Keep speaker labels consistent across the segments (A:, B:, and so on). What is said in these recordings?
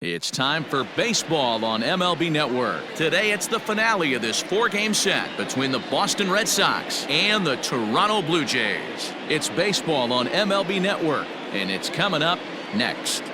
A: It's time for baseball on MLB Network. Today it's the finale of this 4-game set between the Boston Red Sox and the Toronto Blue Jays. It's baseball on MLB Network, and it's coming up next.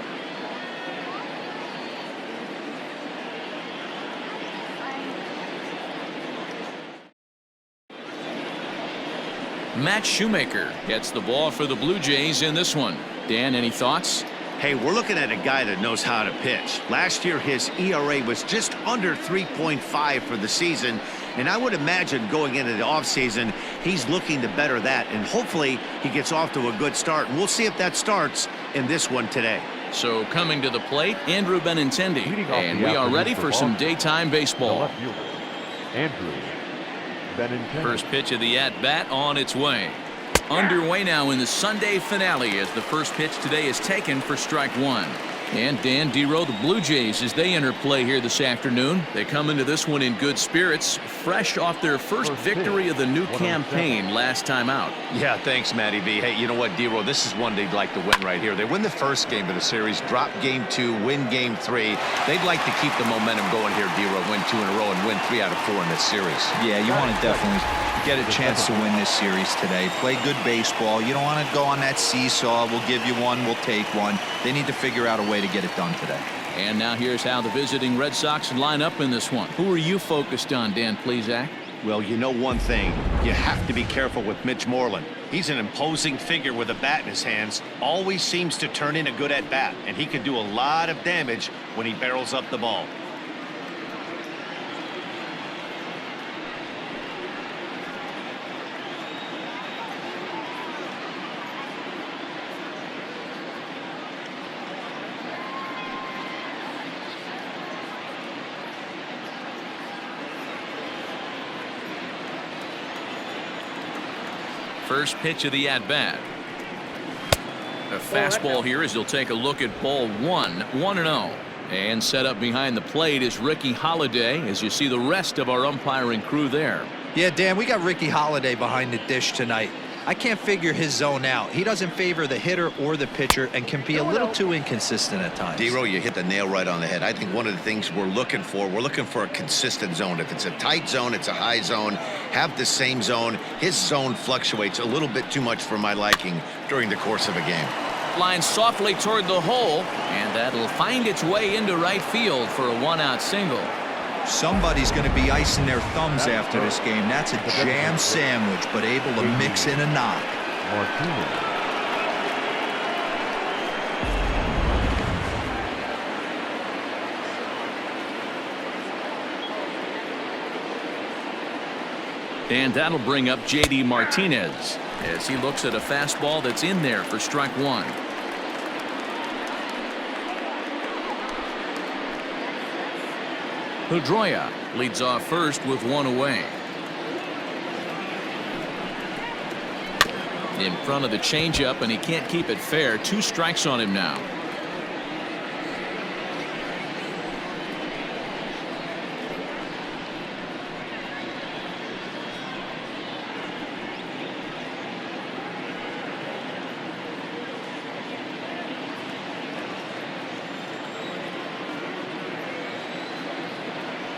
A: Matt Shoemaker gets the ball for the Blue Jays in this one. Dan, any thoughts?
B: Hey, we're looking at a guy that knows how to pitch. Last year, his ERA was just under 3.5 for the season, and I would imagine going into the offseason, he's looking to better that, and hopefully he gets off to a good start. And we'll see if that starts in this one today.
A: So coming to the plate, Andrew Benintendi, and we are ready for some daytime baseball.
C: Andrew Benintendi.
A: First pitch of the at-bat on its way. Underway now in the Sunday finale as the first pitch today is taken for strike one. And Dan Dero, the Blue Jays, as they enter play here this afternoon, they come into this one in good spirits, fresh off their first victory of the new campaign last time out.
D: Yeah, thanks, Matty B. Hey, you know what, Dero, this is one they'd like to win right here. They win the first game of the series, drop game 2, win game 3. They'd like to keep the momentum going here, Dero, win 2 in a row and win 3 out of 4 in this series.
E: Yeah, you want to definitely get a chance to win this series today. Play good baseball. You don't want to go on that seesaw. We'll give you one, we'll take one. They need to figure out a way to get it done today.
A: And now here's how the visiting Red Sox line up in this one. Who are you focused on, Dan Plesac?
B: Well, you know one thing. You have to be careful with Mitch Moreland. He's an imposing figure with a bat in his hands. Always seems to turn in a good at-bat, and he can do a lot of damage when he barrels up the ball.
A: First pitch of the at-bat. A fastball here as he'll take a look at ball 1-0. And set up behind the plate is Ricky Holiday as you see the rest of our umpiring crew there.
E: Yeah, Dan, we got Ricky Holiday behind the dish tonight. I can't figure his zone out. He doesn't favor the hitter or the pitcher and can be a little too inconsistent at times.
B: Dero, you hit the nail right on the head. I think one of the things we're looking for a consistent zone. If it's a tight zone, it's a high zone. Have the same zone. His zone fluctuates a little bit too much for my liking during the course of a game.
A: Line softly toward the hole, and that'll find its way into right field for a 1-out single.
E: Somebody's going to be icing their thumbs after this game. That's a jam sandwich, but able to mix in a knock.
A: And that'll bring up J.D. Martinez as he looks at a fastball that's in there for strike one. Pedroia leads off first with one away. In front of the changeup, and he can't keep it fair. 2 strikes on him now.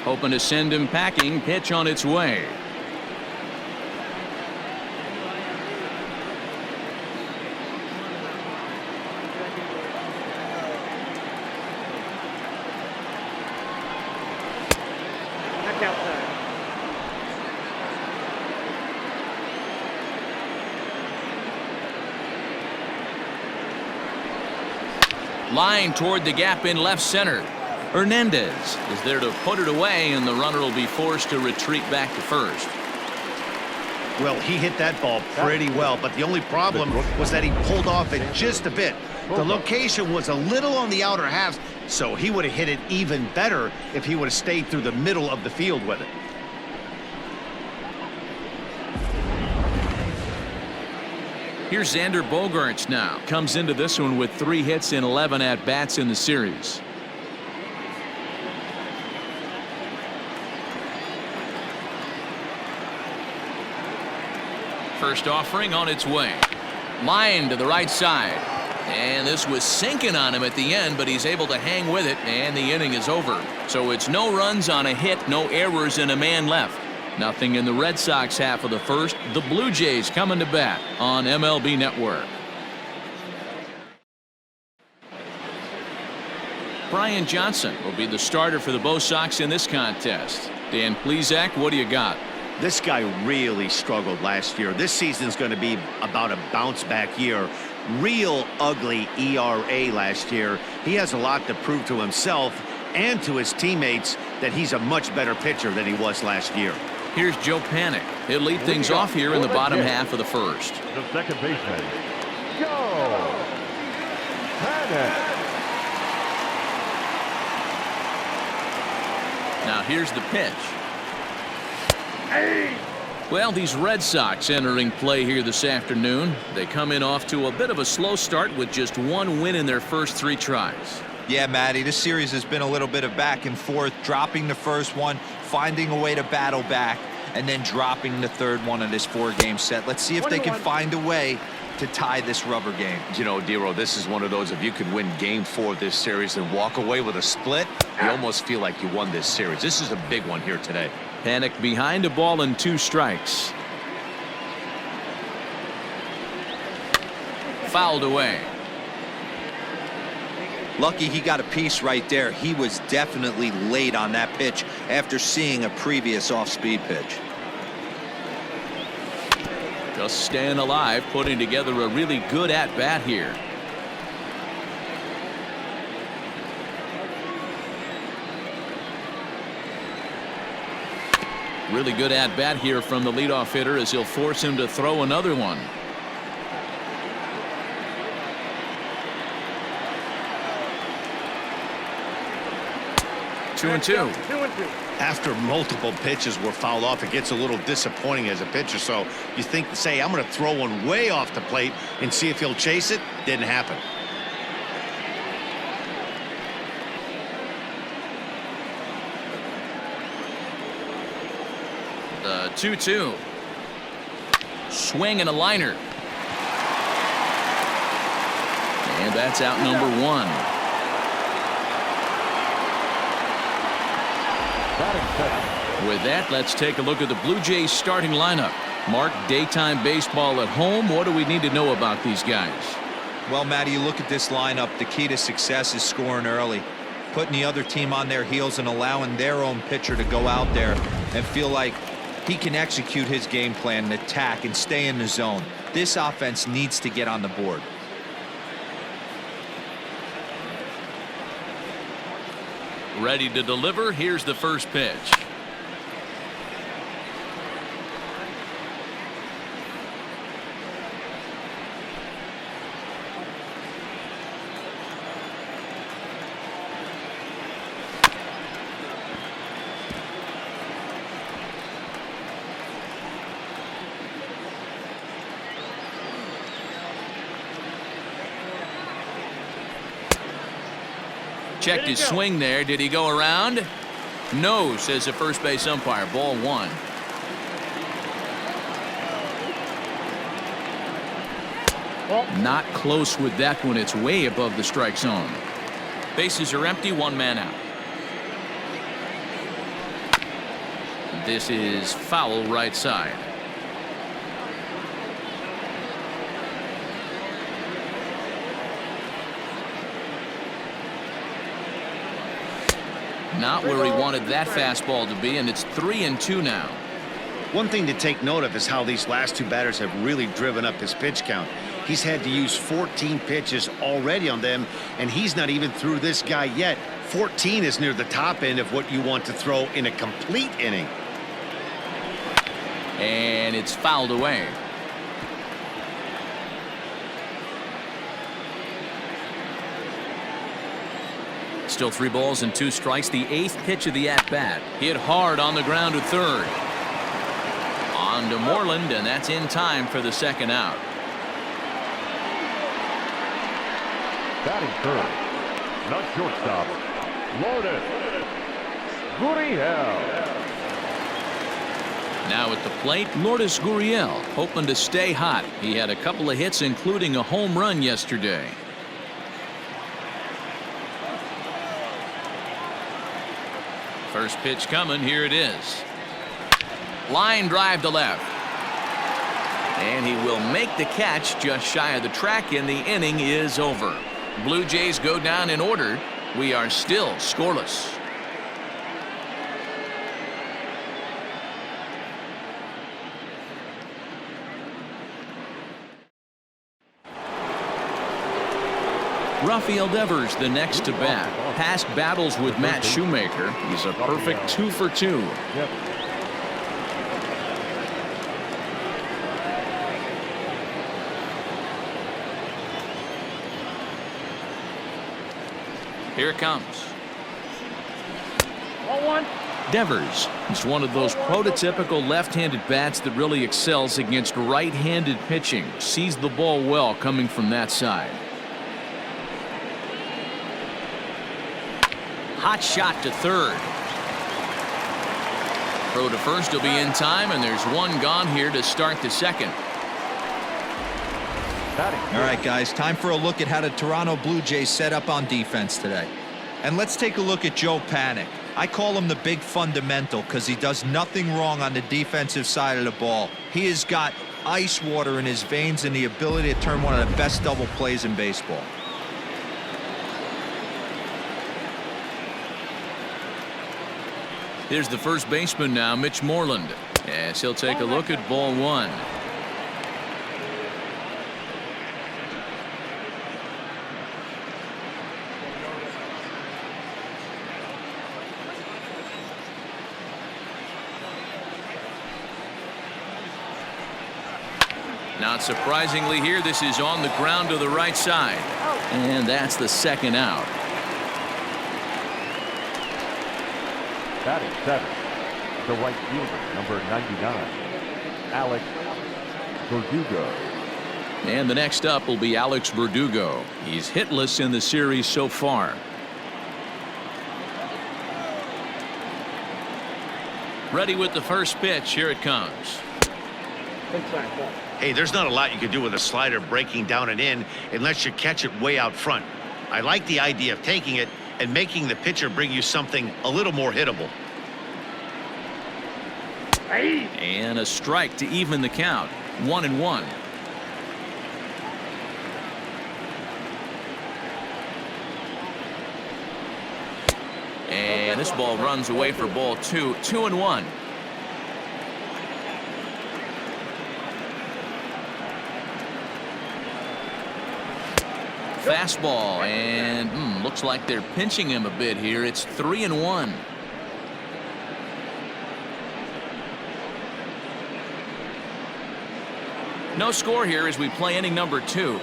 A: Hoping to send him packing. Pitch on its way. Line toward the gap in left center. Hernandez is there to put it away, and the runner will be forced to retreat back to first.
B: Well, he hit that ball pretty well, but the only problem was that he pulled off it just a bit. The location was a little on the outer half, so he would have hit it even better if he would have stayed through the middle of the field with it.
A: Here's Xander Bogaerts now. Comes into this one with 3 hits in 11 at-bats in the series. First offering on its way. Line to the right side. And this was sinking on him at the end, but he's able to hang with it, and the inning is over. So it's no runs on a hit, no errors, and a man left. Nothing in the Red Sox half of the first. The Blue Jays coming to bat on MLB Network. Brian Johnson will be the starter for the Bo Sox in this contest. Dan Plesac, what do you got?
B: This guy really struggled last year. This season's going to be about a bounce-back year. Real ugly ERA last year. He has a lot to prove to himself and to his teammates that he's a much better pitcher than he was last year.
A: Here's Joe Panik. He'll lead things off here in the bottom half of the first.
C: The second baseman, Joe Panik.
A: Now here's the pitch. Well, these Red Sox entering play here this afternoon. They come in off to a bit of a slow start with just one win in their first 3 tries.
E: Yeah, Matty, this series has been a little bit of back and forth, dropping the first one, finding a way to battle back, and then dropping the third one of this 4-game set. Let's see if they can find a way to tie this rubber game.
D: You know, Dero, this is one of those, if you could win game 4 of this series and walk away with a split, you almost feel like you won this series. This is a big one here today.
A: Panik behind a ball and 2 strikes. Fouled away.
E: Lucky he got a piece right there. He was definitely late on that pitch after seeing a previous off-speed pitch.
A: Just staying alive, putting together a really good at-bat here. Really good at-bat here from the leadoff hitter as he'll force him to throw another one. Two and two.
B: After multiple pitches were fouled off, it gets a little disappointing as a pitcher. So you think, say, I'm going to throw one way off the plate and see if he'll chase it. Didn't happen.
A: The 2-2. Swing and a liner. And that's out number 1. With that, let's take a look at the Blue Jays starting lineup. Mark, daytime baseball at home. What do we need to know about these guys?
E: Well, Matty, you look at this lineup, the key to success is scoring early, putting the other team on their heels and allowing their own pitcher to go out there and feel like he can execute his game plan and attack and stay in the zone. This offense needs to get on the board.
A: Ready to deliver. Here's the first pitch. Checked his swing there. Did he go around? No, says the first base umpire. Ball 1. Not close with that one. It's way above the strike zone. Bases are empty. 1 man out. This is foul right side. Not where he wanted that fastball to be, and it's 3-2 now.
B: One thing to take note of is how these last 2 batters have really driven up his pitch count. He's had to use 14 pitches already on them, and he's not even through this guy yet. 14 is near the top end of what you want to throw in a complete inning.
A: And it's fouled away. Still 3 balls and 2 strikes. The 8th pitch of the at-bat. Hit hard on the ground to third. On to Moreland, and that's in time for the 2nd out.
C: Batting third, not shortstop, Walden. Gurriel.
A: Now at the plate, Lourdes Gurriel, hoping to stay hot. He had a couple of hits, including a home run yesterday. First pitch coming. Here it is. Line drive to left. And he will make the catch just shy of the track, and the inning is over. Blue Jays go down in order. We are still scoreless. Rafael Devers the next to bat. Past battles with Matt Shoemaker. He's a perfect 2 for 2. Here it comes. Devers is one of those prototypical left-handed bats that really excels against right-handed pitching. Sees the ball well coming from that side. Hot shot to third. Throw to first will be in time, and there's one gone here to start the second.
E: All right, guys, time for a look at how the Toronto Blue Jays set up on defense today. And let's take a look at Joe Panik. I call him the big fundamental because he does nothing wrong on the defensive side of the ball. He has got ice water in his veins and the ability to turn one of the best double plays in baseball.
A: Here's the first baseman now, Mitch Moreland, as he'll take a look at ball one. Not surprisingly here, this is on the ground to the right side. And that's the second out.
C: Batting 7, the right fielder, number 99, Alex Verdugo.
A: And the next up will be Alex Verdugo. He's hitless in the series so far. Ready with the first pitch. Here it comes.
B: Hey, there's not a lot you can do with a slider breaking down and in unless you catch it way out front. I like the idea of taking it and making the pitcher bring you something a little more hittable.
A: And a strike to even the count. 1-1. And this ball runs away for ball 2. 2-1. Fastball, and looks like they're pinching him a bit here. It's 3-1. No score here as we play inning number 2.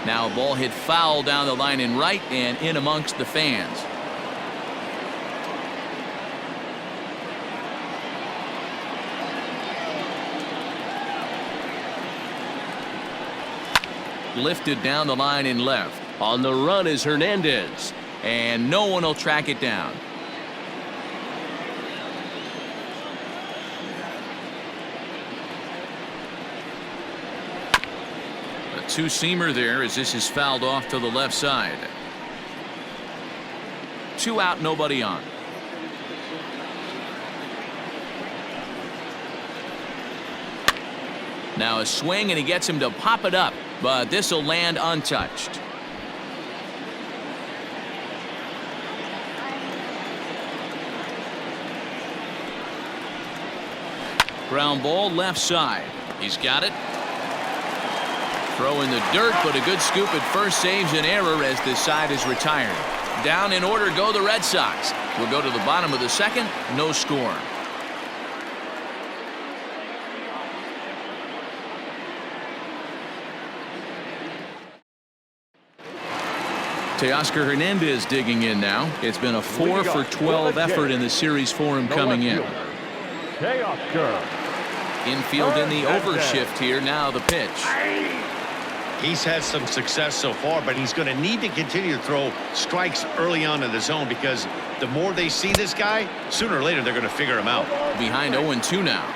A: Now a ball hit foul down the line in right and in amongst the fans. Lifted down the line in left. On the run is Hernandez, and no one will track it down. A two-seamer there as this is fouled off to the left side. 2 out, nobody on. Now a swing, and he gets him to pop it up, but this will land untouched. Ground ball left side. He's got it. Throw in the dirt, but a good scoop at first saves an error as this side is retired. Down in order go the Red Sox. We'll go to the bottom of the second. No score. Teoscar Hernandez digging in now. It's been a 4 for 12 effort in the series for him coming in.
C: Teoscar.
A: Infield in the overshift here. Now the pitch.
B: He's had some success so far, but he's going to need to continue to throw strikes early on in the zone because the more they see this guy, sooner or later they're going to figure him out.
A: Behind 0-2 now.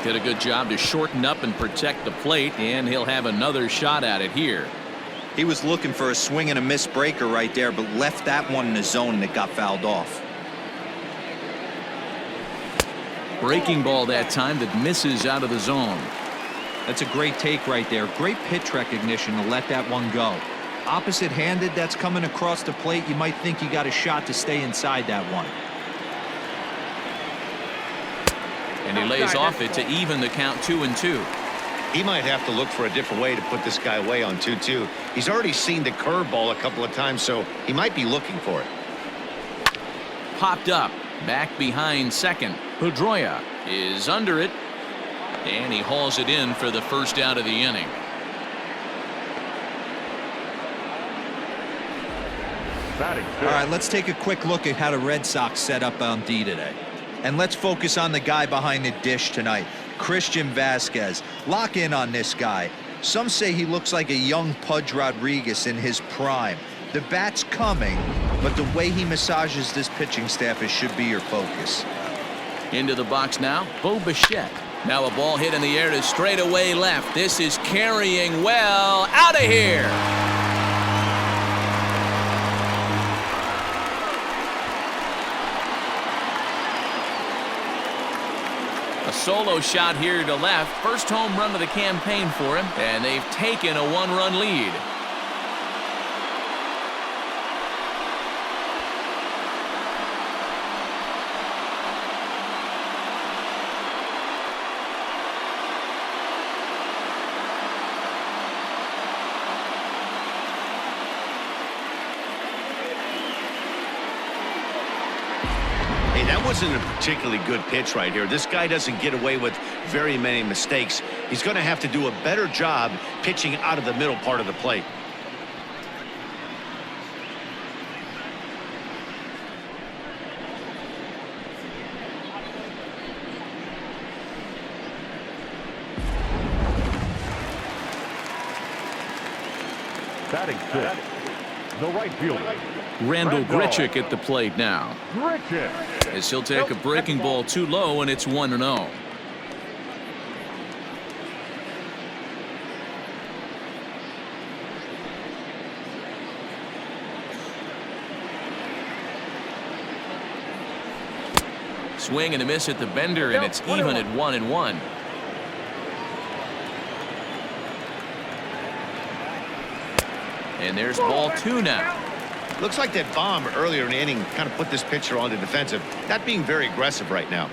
A: Did a good job to shorten up and protect the plate, and he'll have another shot at it here.
E: He was looking for a swing and a miss breaker right there, but left that one in the zone and it got fouled off.
A: Breaking ball that time that misses out of the zone.
E: That's a great take right there. Great pitch recognition to let that one go. Opposite-handed, that's coming across the plate. You might think you got a shot to stay inside that one.
A: And he lays off it to even the count 2-2.
B: He might have to look for a different way to put this guy away on 2-2. He's already seen the curveball a couple of times, so he might be looking for it.
A: Popped up. Back behind second. Pedroia is under it. And he hauls it in for the first out of the inning.
E: All right, let's take a quick look at how the Red Sox set up on D today. And let's focus on the guy behind the dish tonight, Christian Vasquez. Lock in on this guy. Some say he looks like a young Pudge Rodriguez in his prime. The bat's coming, but the way he massages this pitching staff should be your focus.
A: Into the box now, Bo Bichette. Now a ball hit in the air to straightaway left. This is carrying well. Out of here. A solo shot here to left. First home run of the campaign for him, and they've taken a one-run lead.
B: That wasn't a particularly good pitch right here. This guy doesn't get away with very many mistakes. He's going to have to do a better job pitching out of the middle part of the plate.
C: Batting fifth, the right fielder,
A: Randall Grichuk at the plate now. As he'll take a breaking ball too low, and it's 1-0. Swing and a miss at the bender, and it's even at 1-1. And there's ball 2 now.
B: Looks like that bomb earlier in the inning kind of put this pitcher on the defensive. Not being very aggressive right now.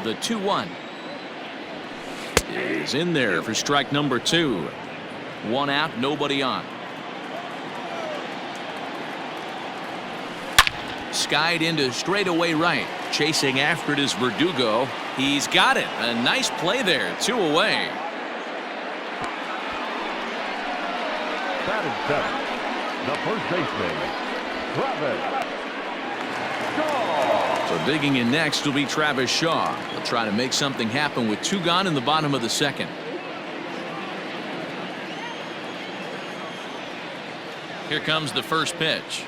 A: The 2-1 is in there for strike number 2. 1 out, nobody on. Skied into straightaway right. Chasing after it is Verdugo. He's got it. A nice play there. 2 away.
C: Batting seventh, the first baseman, Travis Shaw.
A: So digging in next will be Travis Shaw. He'll try to make something happen with 2 gone in the bottom of the second. Here comes the first pitch.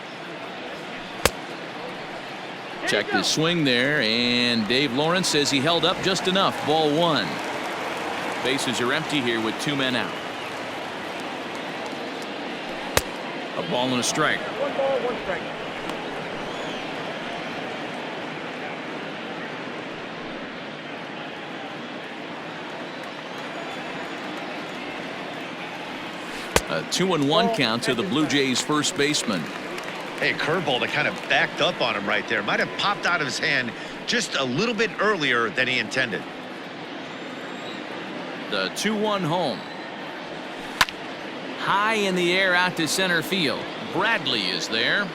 A: Check the swing there, and Dave Lawrence says he held up just enough. Ball 1. Bases are empty here with 2 men out. A ball and a strike.
C: 1 ball, 1 strike.
A: A 2-1 count to the Blue Jays first baseman.
B: Hey, curveball that kind of backed up on him right there. Might have popped out of his hand just a little bit earlier than he intended.
A: The 2-1 home. High in the air out to center field. Bradley is there.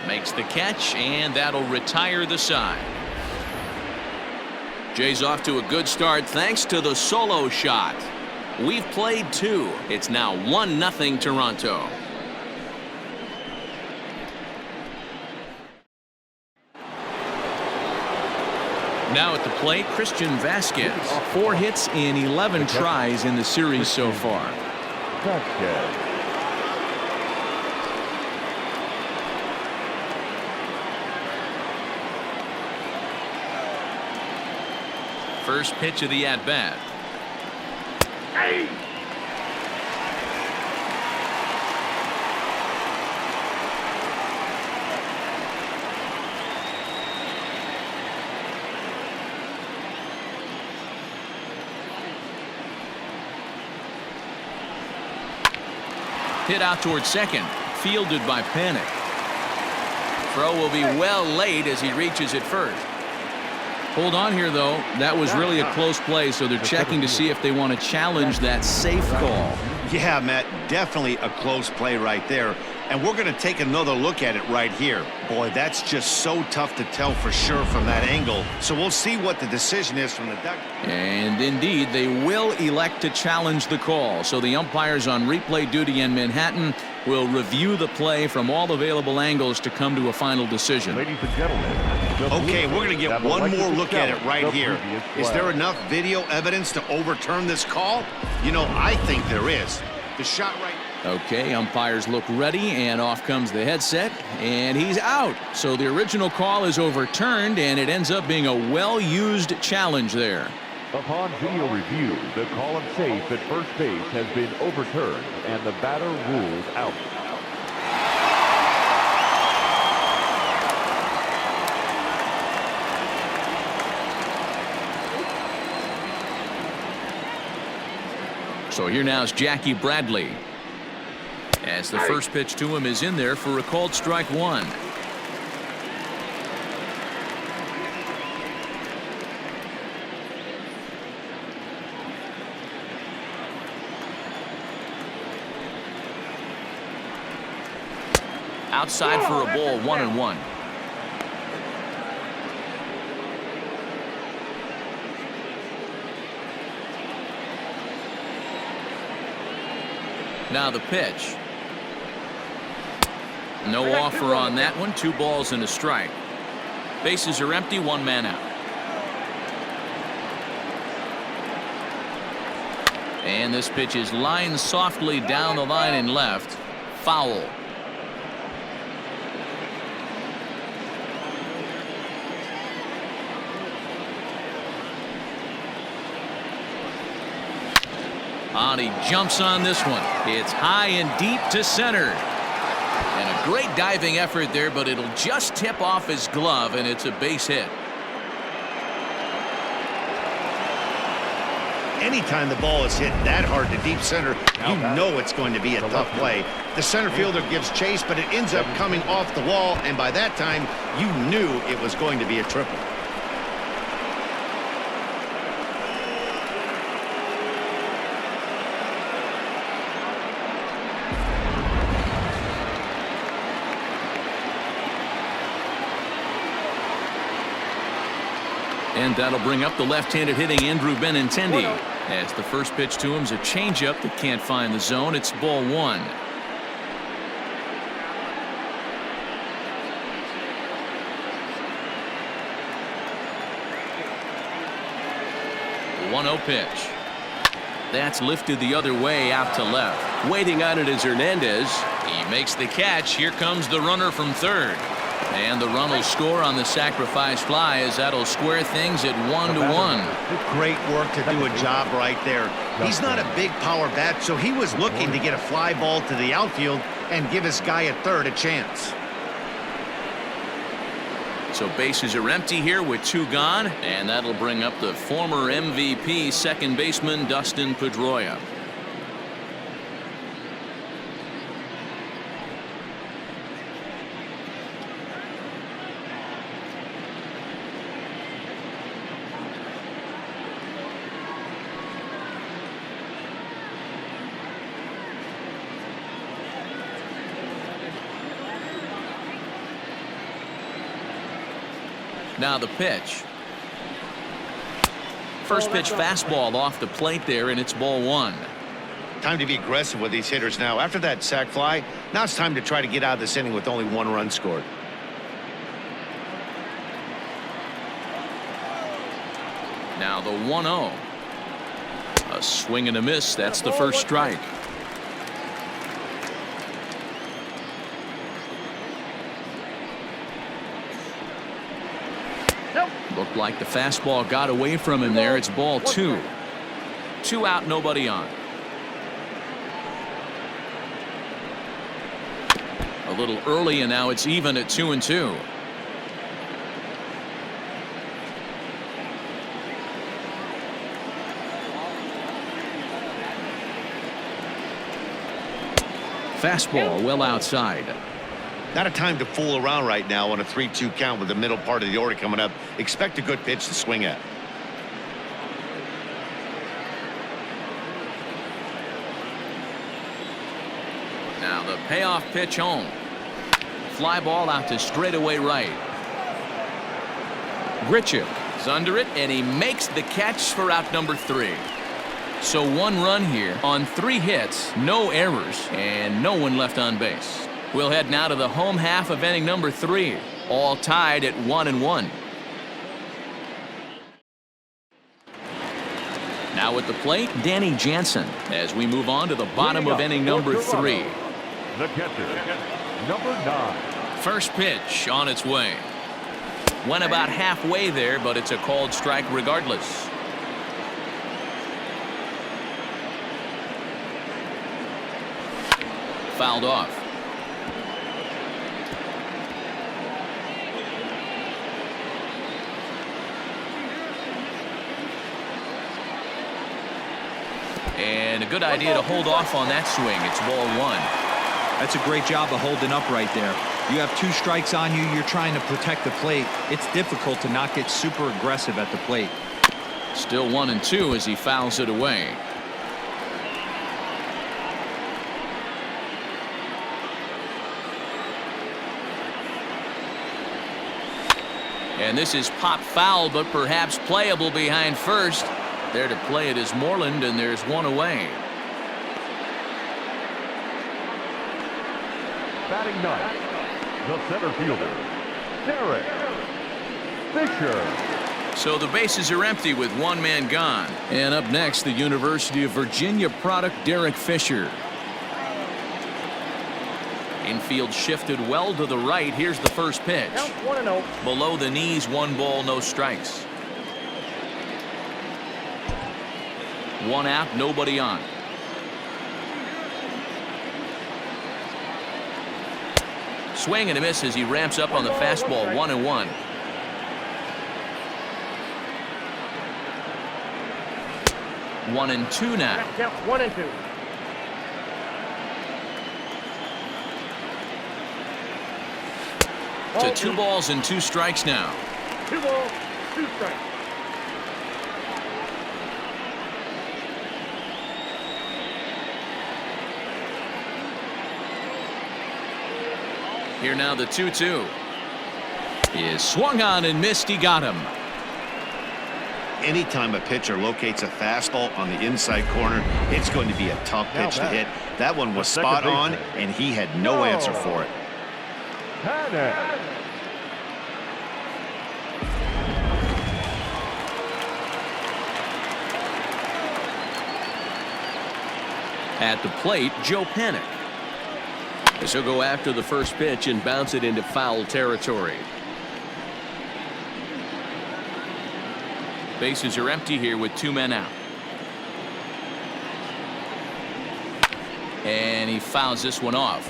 A: Makes the catch, and that'll retire the side. Jays off to a good start thanks to the solo shot. We've played 2. It's now 1-0 Toronto. Now at the plate, Christian Vasquez. 4 hits in 11 tries in the series so far.
C: Vasquez.
A: First pitch of the at-bat. Hit out towards second. Fielded by Panic. Throw will be well late as he reaches it first. Hold on here, though. That was really a close play, so they're checking to see if they want to challenge that safe call.
B: Yeah, Matt, definitely a close play right there. And we're going to take another look at it right here. Boy, that's just so tough to tell for sure from that angle. So we'll see what the decision is from the duck.
A: And indeed, they will elect to challenge the call. So the umpires on replay duty in Manhattan will review the play from all available angles to come to a final decision.
C: Ladies and gentlemen.
B: Okay, we're going to get one more look at it right here. Is there enough video evidence to overturn this call? You know, I think there is. The shot right.
A: Okay, umpires look ready, and off comes the headset, and he's out. So the original call is overturned, and it ends up being a well-used challenge there.
C: Upon video review, the call of safe at first base has been overturned, and the batter rules out.
A: So here now is Jackie Bradley. As the first pitch to him is in there for a called strike 1. Outside for a ball, 1-1. Now the pitch. No offer on that one. 2 balls and a strike. Bases are empty. 1 man out. And this pitch is lined softly down the line and left. Foul. And he jumps on this one. It's high and deep to center. And a great diving effort there, but it'll just tip off his glove, and it's a base hit.
B: Anytime the ball is hit that hard to deep center, you know it's going to be a tough play. The center fielder gives chase, but it ends up coming off the wall, and by that time, you knew it was going to be a triple.
A: And that'll bring up the left-handed hitting Andrew Benintendi. As the first pitch to him is a changeup that can't find the zone. It's ball 1. The 1-0 pitch. That's lifted the other way out to left. Waiting on it is Hernandez. He makes the catch. Here comes the runner from third. And the run will score on the sacrifice fly as that'll square things at 1-1.
B: Great work to do a job right there. He's not a big power bat, so he was looking to get a fly ball to the outfield and give his guy at third a chance.
A: So bases are empty here with 2 gone, and that'll bring up the former MVP second baseman Dustin Pedroia. Now the pitch. First pitch fastball off the plate there, and it's ball one.
B: Time to be aggressive with these hitters now. After that sac fly, now it's time to try to get out of this inning with only 1 run scored.
A: Now the 1-0. A swing and a miss. That's the first strike. Looked like the fastball got away from him there. It's ball 2. 2 out, nobody on. A little early, and now it's even at 2-2. Fastball well outside.
B: Not a time to fool around right now on a 3-2 count with the middle part of the order coming up. Expect a good pitch to swing at.
A: Now the payoff pitch home. Fly ball out to straightaway right. Grichuk is under it, and he makes the catch for out number 3. So 1 run here on 3 hits, no errors, and no one left on base. We'll head now to the home half of inning number 3, all tied at 1-1. Now at the plate, Danny Jansen, as we move on to the bottom of inning number 3.
C: The catcher, number 9.
A: First pitch on its way. Went about halfway there, but it's a called strike regardless. Fouled off. And a good idea to hold off on that swing. It's ball 1.
E: That's a great job of holding up right there. You have 2 strikes on you. You're trying to protect the plate. It's difficult to not get super aggressive at the plate.
A: Still 1-2 as he fouls it away. And this is pop foul, but perhaps playable behind first. There to play it is Moreland, and there's 1 away.
C: Batting 9th, the center fielder, Derek Fisher.
A: So the bases are empty with 1 man gone. And up next, the University of Virginia product, Derek Fisher. Infield shifted well to the right. Here's the first pitch.
F: 1-0.
A: Below the knees, 1 ball, no strikes. 1 out, nobody on. Swing and a miss as he ramps up on the fastball. 1-1. One and two now.
F: Count 1-2.
A: To 2 balls and 2 strikes now.
F: 2 balls, 2 strikes.
A: Here now the 2-2 is swung on and missed. He got him.
B: Anytime a pitcher locates a fastball on the inside corner, it's going to be a tough pitch to hit. That one was spot on, and he had no answer for it.
A: At the plate, Joe Panik. As he'll go after the first pitch and bounce it into foul territory. Bases are empty here with 2 men out. And he fouls this one off.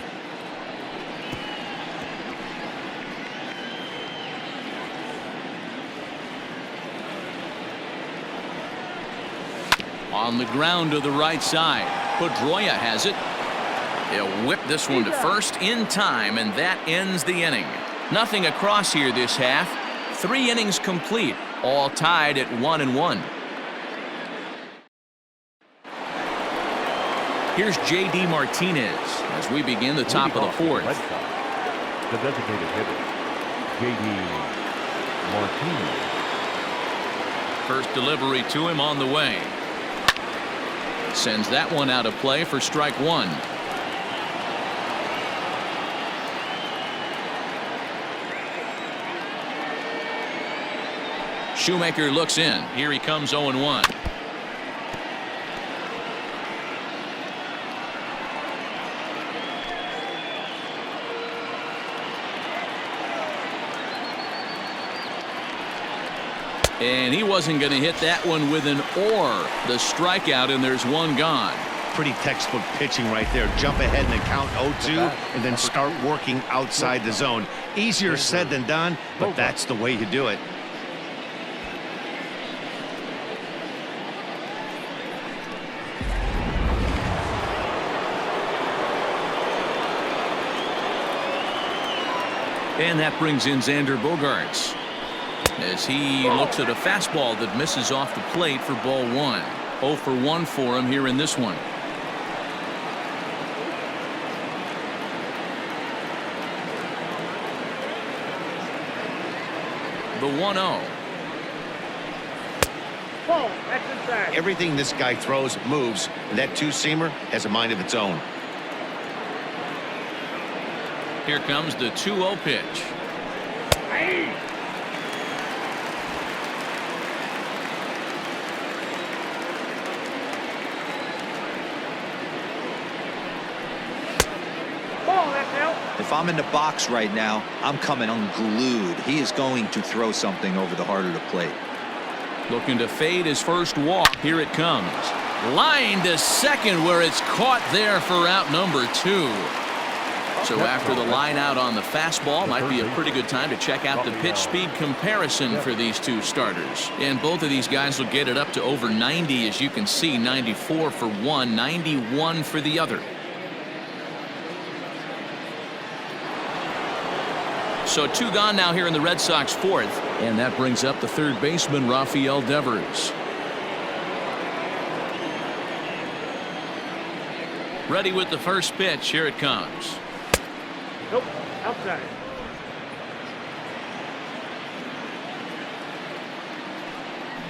A: On the ground to the right side. Pedroia has it. He'll whip this one to first in time, and that ends the inning. Nothing across here this half. 3 innings complete, all tied at 1-1. Here's J.D. Martinez as we begin the top of the 4th.
C: The designated hitter, J.D. Martinez.
A: First delivery to him on the way. Sends that one out of play for strike one. Shoemaker looks in. Here he comes 0-1. And he wasn't going to hit that one with an or. The strikeout, and there's one gone.
B: Pretty textbook pitching right there. Jump ahead in the count 0-2 and then start working outside the zone. Easier said than done, but that's the way you do it.
A: And that brings in Xander Bogaerts as he looks at a fastball that misses off the plate for ball one. 0 for 1 for him here in this one. The 1-0.
F: Ball, that's inside.
B: Everything this guy throws moves, and that two-seamer has a mind of its own.
A: Here comes the 2-0 pitch.
F: Hey. Ball, that's out.
E: If I'm in the box right now, I'm coming unglued. He is going to throw something over the heart of the plate.
A: Looking to fade his first walk. Here it comes. Line to second, where it's caught there for out number 2. So after the line out on the fastball, might be a pretty good time to check out the pitch speed comparison for these two starters. And both of these guys will get it up to over 90, as you can see. 94 for one, 91 for the other. So 2 gone now here in the Red Sox fourth, and that brings up the third baseman, Rafael Devers. Ready with the first pitch. Here it comes.
F: Nope, outside.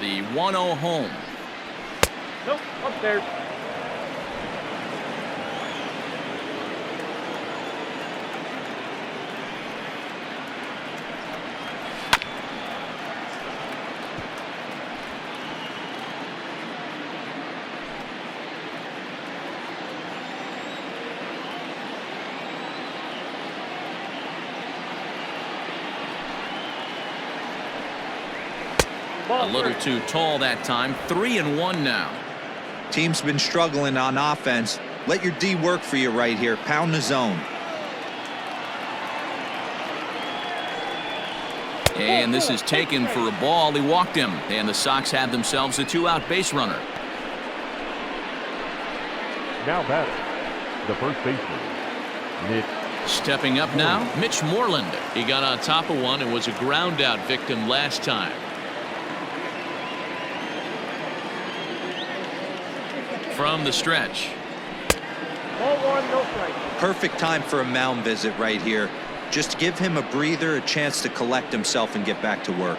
A: The 1-0 home.
F: Nope, upstairs.
A: A little too tall that time. 3-1 now.
E: Team's been struggling on offense. Let your D work for you right here. Pound the zone.
A: And this is taken for a ball. He walked him, and the Sox have themselves a 2-out base runner.
C: Now batting, the first baseman, Mitch.
A: Stepping up now, Mitch Moreland. He got on top of one and was a ground out victim last time. From the stretch.
F: Ball 1, no strike.
E: Perfect time for a mound visit right here. Just give him a breather, a chance to collect himself and get back to work.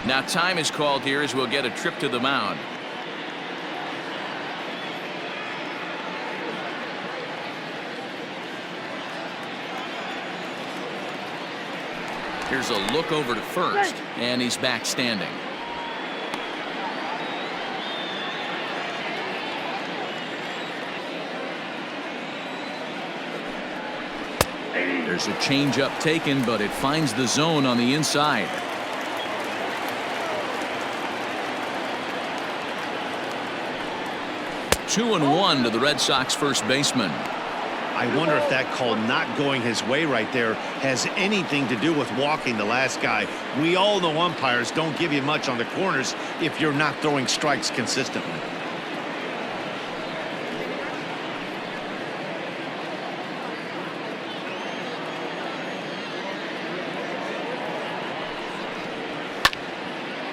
A: Now time is called here as we'll get a trip to the mound. Here's a look over to first, and he's back standing. There's a changeup taken, but it finds the zone on the inside. Two and one to the Red Sox first baseman.
B: I wonder if that call not going his way right there has anything to do with walking the last guy. We all know umpires don't give you much on the corners if you're not throwing strikes consistently.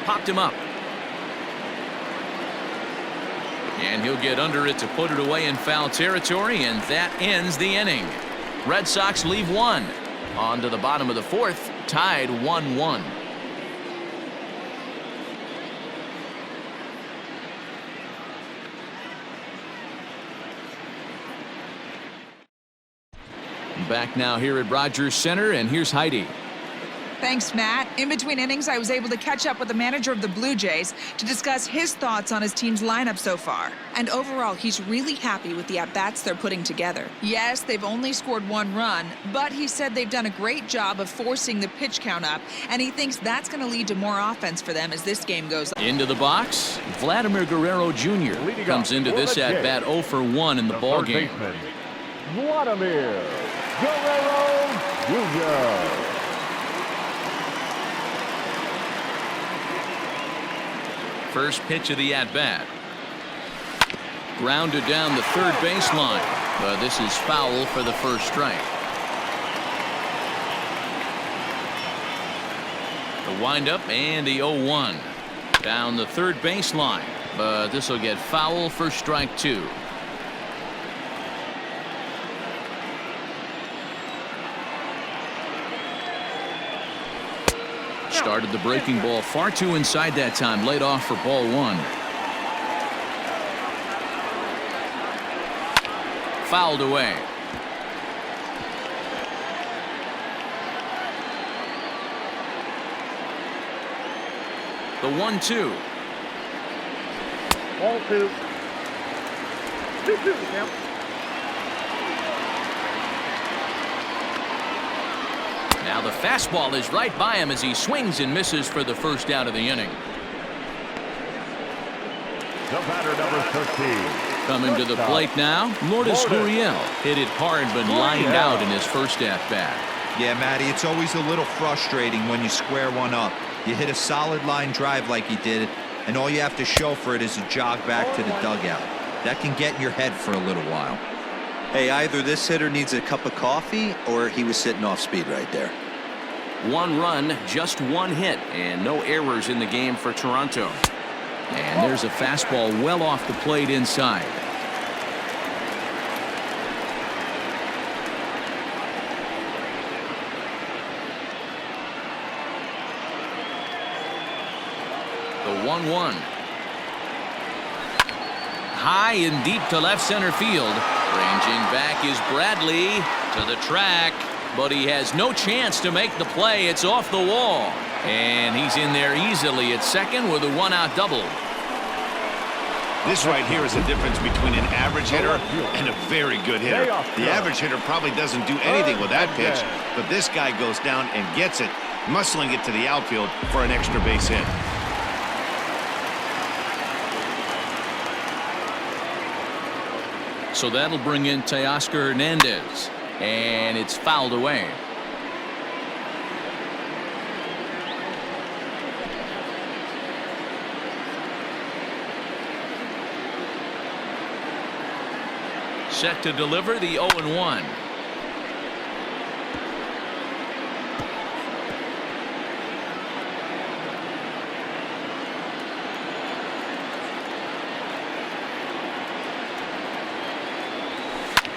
A: Popped him up. And he'll get under it to put it away in foul territory, and that ends the inning. Red Sox leave one. On to the bottom of the fourth, tied 1-1. Back now here at Rogers Center, and here's Heidi.
G: Thanks, Matt. In between innings, I was able to catch up with the manager of the Blue Jays to discuss his thoughts on his team's lineup so far. And overall, he's really happy with the at-bats they're putting together. Yes, they've only scored 1 run, but he said they've done a great job of forcing the pitch count up, and he thinks that's going to lead to more offense for them as this game goes on.
A: Into the box, Vladimir Guerrero Jr. comes into this at-bat 0 for 1 in the ball game.
C: Vladimir Guerrero Jr.
A: First pitch of the at-bat. Grounded down the third baseline, but this is foul for the first strike. The windup and the 0-1. Down the third baseline, but this will get foul for strike 2. Started the breaking ball far too inside that time. Laid off for ball 1. Fouled away. The 1-2.
F: Ball 2. 2-2 count.
A: Now the fastball is right by him as he swings and misses for the first out of the inning.
C: The batter, number 13.
A: Coming to the plate now, Lourdes Gurriel hit it hard but lined out in his first at-bat.
E: Yeah, Matty, it's always a little frustrating when you square one up. You hit a solid line drive like he did, and all you have to show for it is a jog back to the dugout. That can get in your head for a little while.
H: Hey, either this hitter needs a cup of coffee or he was sitting off speed right there.
A: 1 run, just 1 hit, and no errors in the game for Toronto. And there's a fastball well off the plate inside. The 1-1. High and deep to left center field. Ranging back is Bradley to the track, but he has no chance to make the play. It's off the wall, and he's in there easily at second with a 1-out double.
B: This right here is the difference between an average hitter and a very good hitter. The average hitter probably doesn't do anything with that pitch, but this guy goes down and gets it, muscling it to the outfield for an extra base hit.
A: So that'll bring in Teoscar Hernandez, and it's fouled away. Set to deliver the 0-1.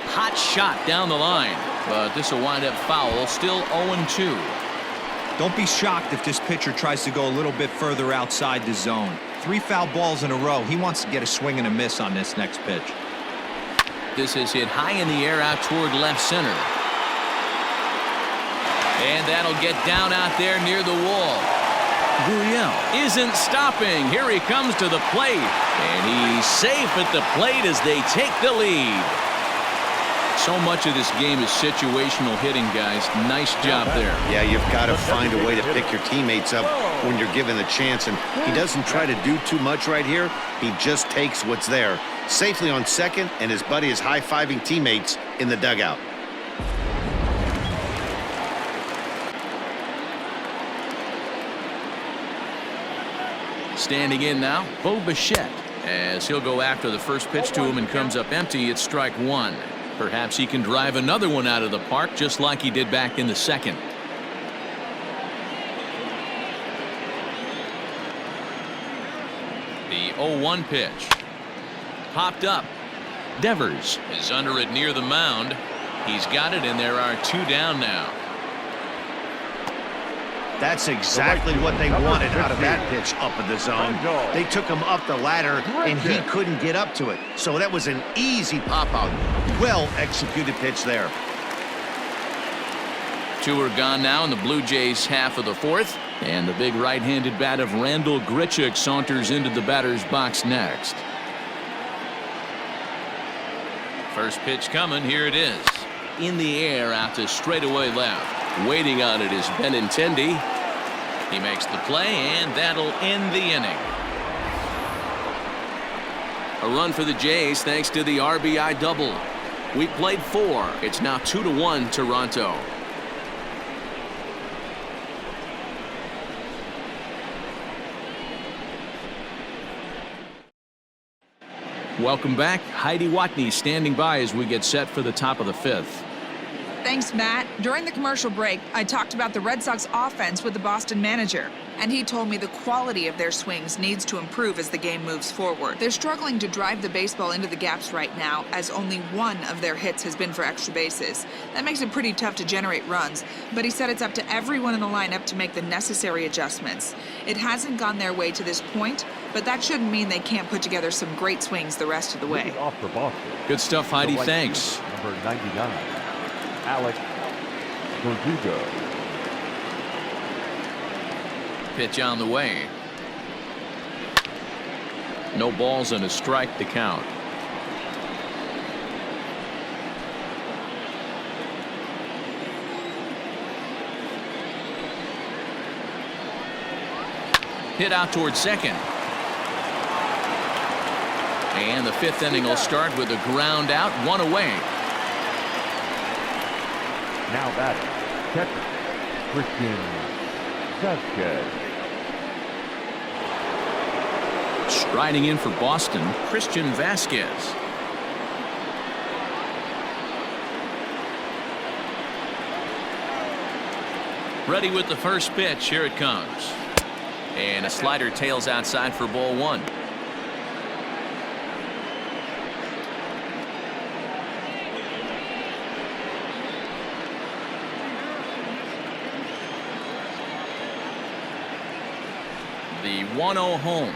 A: Hot shot down the line, but this will wind up foul. Still 0-2.
E: Don't be shocked if this pitcher tries to go a little bit further outside the zone. 3 foul balls in a row. He wants to get a swing and a miss on this next pitch.
A: This is hit high in the air out toward left center. And that'll get down out there near the wall. Gurriel isn't stopping. Here he comes to the plate. And he's safe at the plate as they take the lead. So much of this game is situational hitting, guys. Nice job there.
B: Yeah, you've got to find a way to pick your teammates up when you're given the chance, and he doesn't try to do too much right here. He just takes what's there. Safely on second, and his buddy is high-fiving teammates in the dugout.
A: Standing in now, Bo Bichette, as he'll go after the first pitch to him and comes up empty. It's strike 1. Perhaps he can drive another one out of the park just like he did back in the second. The 0-1 pitch. popped up. Devers is under it near the mound. He's got it, and there are 2 down now.
B: That's exactly what they wanted out of that pitch up in the zone. They took him up the ladder, and he couldn't get up to it. So that was an easy pop-out. Well-executed pitch there.
A: 2 are gone now in the Blue Jays' half of the 4th. And the big right-handed bat of Randall Grichuk saunters into the batter's box next. First pitch coming. Here it is. In the air out to straightaway left. Waiting on it is Benintendi. He makes the play, and that'll end the inning. A run for the Jays thanks to the RBI double. We played 4. It's now 2-1 Toronto. Welcome back. Heidi Watney standing by as we get set for the top of the 5th.
G: Thanks, Matt. During the commercial break, I talked about the Red Sox offense with the Boston manager, and he told me the quality of their swings needs to improve as the game moves forward. They're struggling to drive the baseball into the gaps right now, as only 1 of their hits has been for extra bases. That makes it pretty tough to generate runs, but he said it's up to everyone in the lineup to make the necessary adjustments. It hasn't gone their way to this point, but that shouldn't mean they can't put together some great swings the rest of the way.
C: Off for Boston.
A: Good stuff, Heidi. Thanks.
C: Number 99, Alex Verdugo.
A: Pitch on the way. No balls and a strike to count. Hit out towards second. And the 5th inning will start with a ground out, 1 away.
C: Now batting, catcher, Christian Vasquez.
A: Striding in for Boston, Christian Vasquez. Ready with the first pitch. Here it comes. And a slider tails outside for ball 1. The 1-0 home.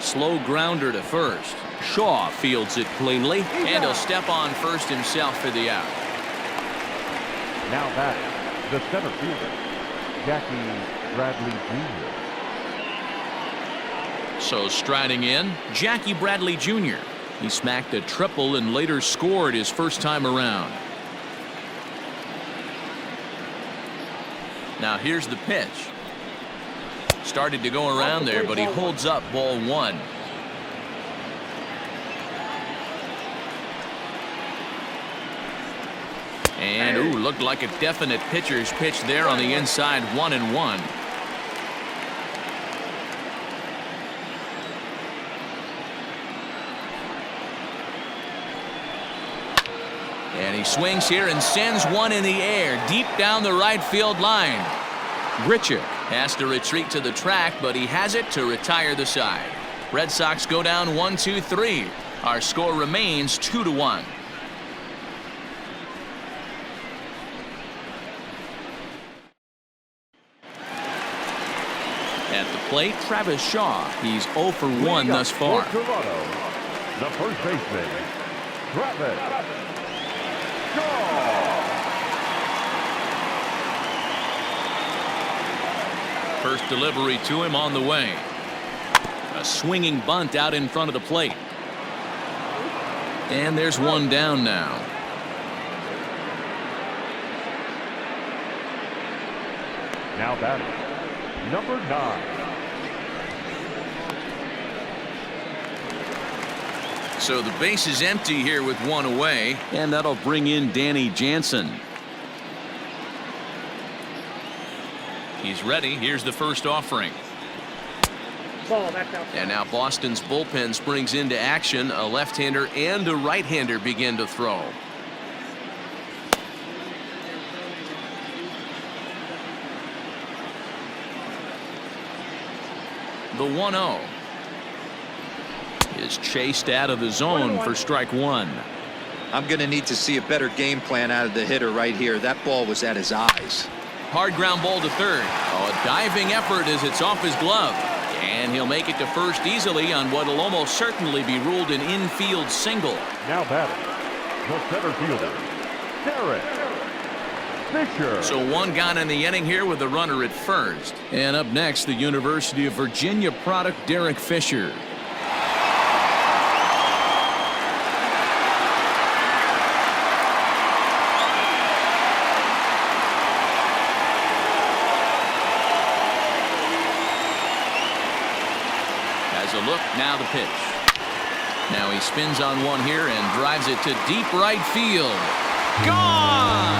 A: Slow grounder to first. Shaw fields it cleanly, and he'll step on first himself for the out.
C: Now batting, the center fielder, Jackie Bradley Jr.
A: So striding in, Jackie Bradley Jr. He smacked a triple and later scored his first time around. Now here's the pitch. Started to go around there, but he holds up ball 1. And ooh, looked like a definite pitcher's pitch there on the inside, 1-1. And he swings here and sends one in the air deep down the right field line. Grichuk has to retreat to the track, but he has it to retire the side. Red Sox go down 1-2-3. Our score remains 2-1. At the plate, Travis Shaw. He's 0 for 1 thus far.
C: Toronto, the first baseman, Travis Shaw.
A: First delivery to him on the way. A swinging bunt out in front of the plate. And there's 1 down now.
C: Now batting, number 9.
A: So the base is empty here with 1 away, and that'll bring in Danny Jansen. He's ready. Here's the first offering.
F: Ball, that's out.
A: And now Boston's bullpen springs into action. A left-hander and a right-hander begin to throw. The 1-0 is chased out of the zone for strike one.
E: I'm going to need to see a better game plan out of the hitter right here. That ball was at his eyes.
A: Hard ground ball to third. Oh, a diving effort as it's off his glove. And he'll make it to first easily on what will almost certainly be ruled an infield single.
C: Now batting, the center fielder, Derek Fisher.
A: So one gone in the inning here with the runner at first. And up next, the University of Virginia product, Derek Fisher. Has a look, now the pitch. Now he spins on one here and drives it to deep right field. Gone!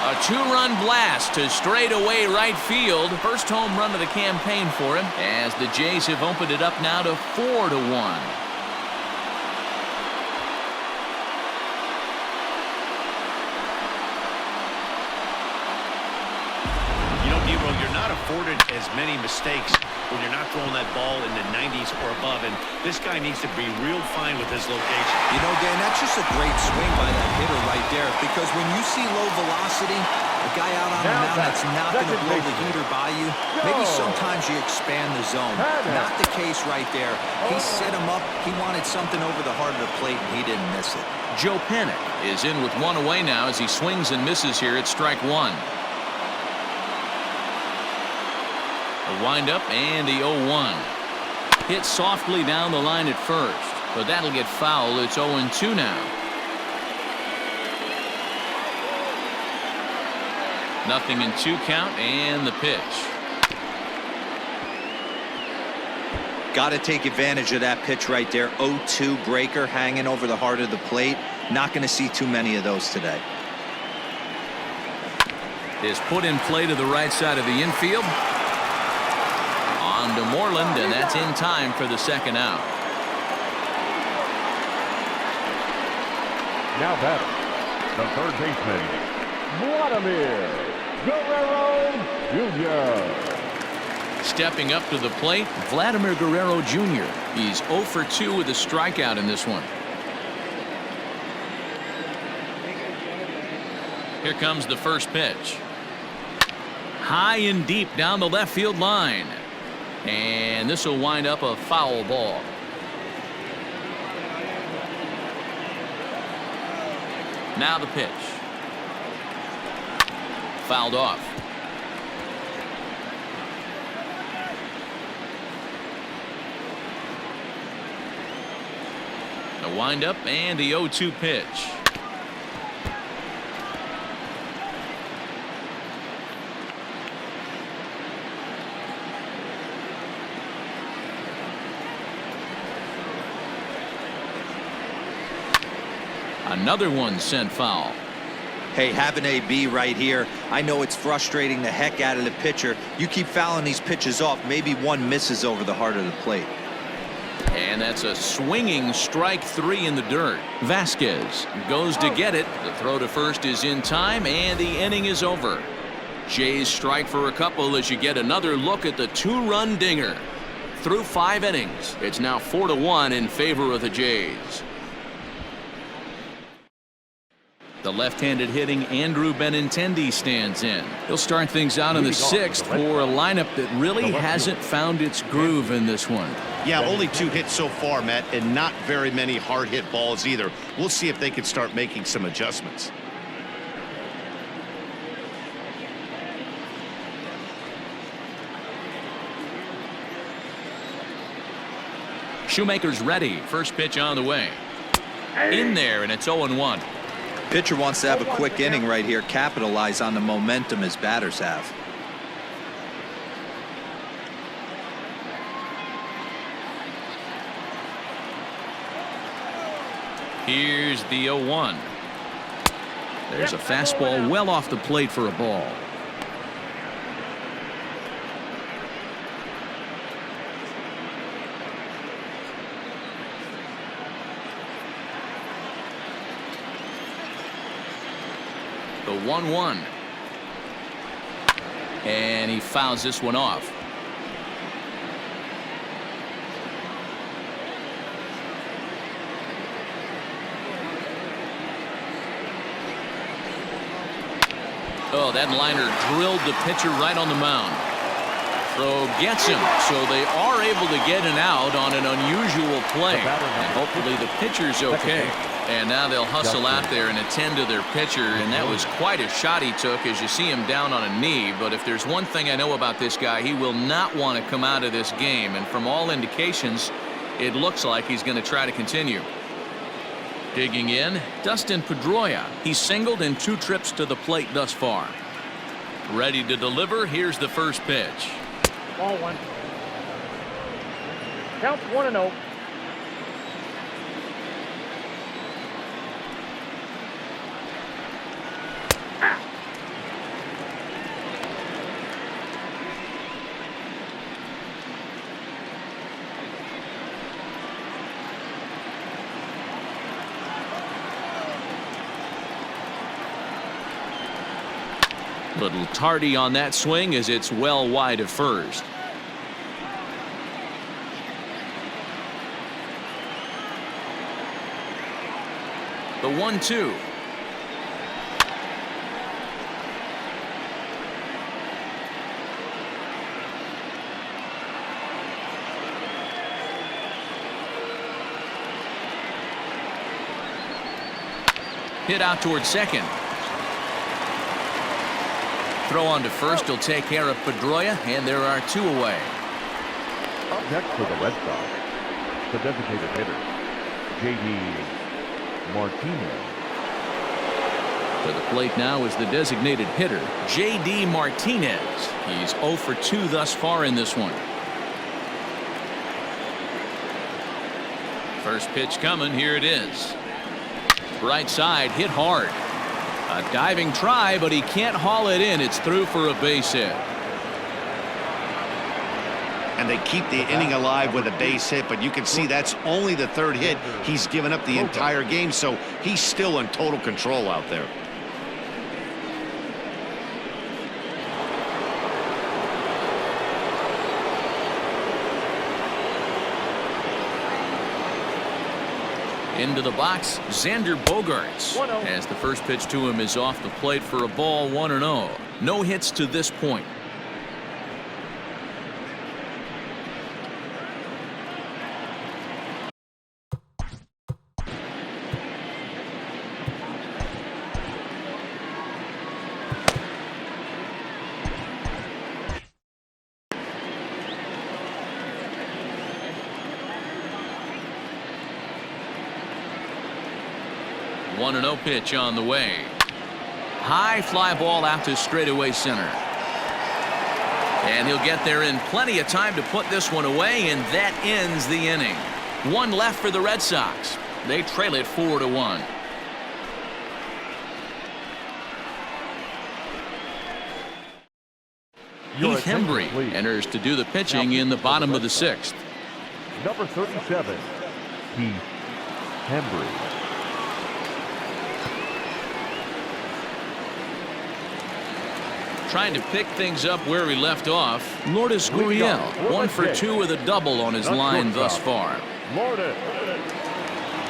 A: A two-run blast to straightaway right field. First home run of the campaign for him as the Jays have opened it up now to 4-1.
B: You're not afforded as many mistakes when you're not throwing that ball in the 90s or above, and this guy needs to be real fine with his location.
E: You know, Dan, that's just a great swing by that hitter right there, because when you see low velocity, a guy out on the mound that's not going to blow the heater by you, maybe sometimes you expand the zone. Not the case right there. He set him up. He wanted something over the heart of the plate, and he didn't miss it.
A: Joe Panik is in with one away now as he swings and misses here at strike one. The windup and the 0-1. Hit softly down the line at first, but that'll get foul. It's 0-2 now. Nothing in 2 count and the pitch.
E: Got to take advantage of that pitch right there. 0-2 breaker hanging over the heart of the plate. Not going to see too many of those today.
A: Is put in play to the right side of the infield. On to Moreland, and that's in time for the second out.
C: Now batting, the third baseman, Vladimir Guerrero Jr.
A: Stepping up to the plate, Vladimir Guerrero Jr. He's 0 for 2 with a strikeout in this one. Here comes the first pitch. High and deep down the left field line. And this will wind up a foul ball. Now the pitch. Fouled off. The windup and the 0-2 pitch. Another one sent foul.
E: Hey, have an AB right here. I know it's frustrating the heck out of the pitcher. You keep fouling these pitches off, maybe one misses over the heart of the plate.
A: And that's a swinging strike 3 in the dirt. Vasquez goes to get it. The throw to first is in time, and the inning is over. Jays strike for a couple as you get another look at the 2-run dinger. Through 5 innings, it's now 4-1 in favor of the Jays. The left-handed hitting Andrew Benintendi stands in. He'll start things out in the 6th for a lineup that really hasn't found its groove in this one.
B: Yeah, only 2 hits so far, Matt, and not very many hard hit balls either. We'll see if they can start making some adjustments.
A: Shoemaker's ready. First pitch on the way. In there, and it's 0-1.
E: Pitcher wants to have a quick inning right here, capitalize on the momentum his batters have.
A: Here's the 0-1. There's a fastball well off the plate for a ball. The 1-1. And he fouls this one off. Oh, that liner drilled the pitcher right on the mound. Throw gets him, so they are able to get an out on an unusual play. And hopefully the pitcher's okay. And now they'll hustle out there and attend to their pitcher, and that was quite a shot he took as you see him down on a knee. But if there's one thing I know about this guy, he will not want to come out of this game. And from all indications, it looks like he's going to try to continue. Digging in, Dustin Pedroia. He's singled in 2 trips to the plate thus far. Ready to deliver. Here's the first pitch.
F: Ball 1. Count 1-0.
A: Little tardy on that swing as it's well wide of first. The 1-2. Hit out towards second. Throw on to first will take care of Pedroia, and there are 2 away.
C: Up next for the Red Sox, the designated hitter, J.D. Martinez.
A: To the plate now is the designated hitter, J.D. Martinez. He's 0 for 2 thus far in this one. First pitch coming. Here it is. Right side, hit hard. A diving try, but he can't haul it in. It's through for a base hit.
B: And they keep the inning alive with a base hit, but you can see that's only the 3rd hit he's given up the entire game, so he's still in total control out there.
A: Into the box, Xander Bogaerts. As the first pitch to him is off the plate for a ball, 1-0. No hits to this point. One 1-0 pitch on the way. High fly ball out to straightaway center. And he'll get there in plenty of time to put this one away, and that ends the inning. 1 left for the Red Sox. They trail it 4-1. Heath Hembree enters to do the pitching in the bottom of the 6th.
C: Number 37, Heath Hembree.
A: Trying to pick things up where he left off. Lourdes Gurriel, 1 for 2 with a double on his line thus far.
C: Lourdes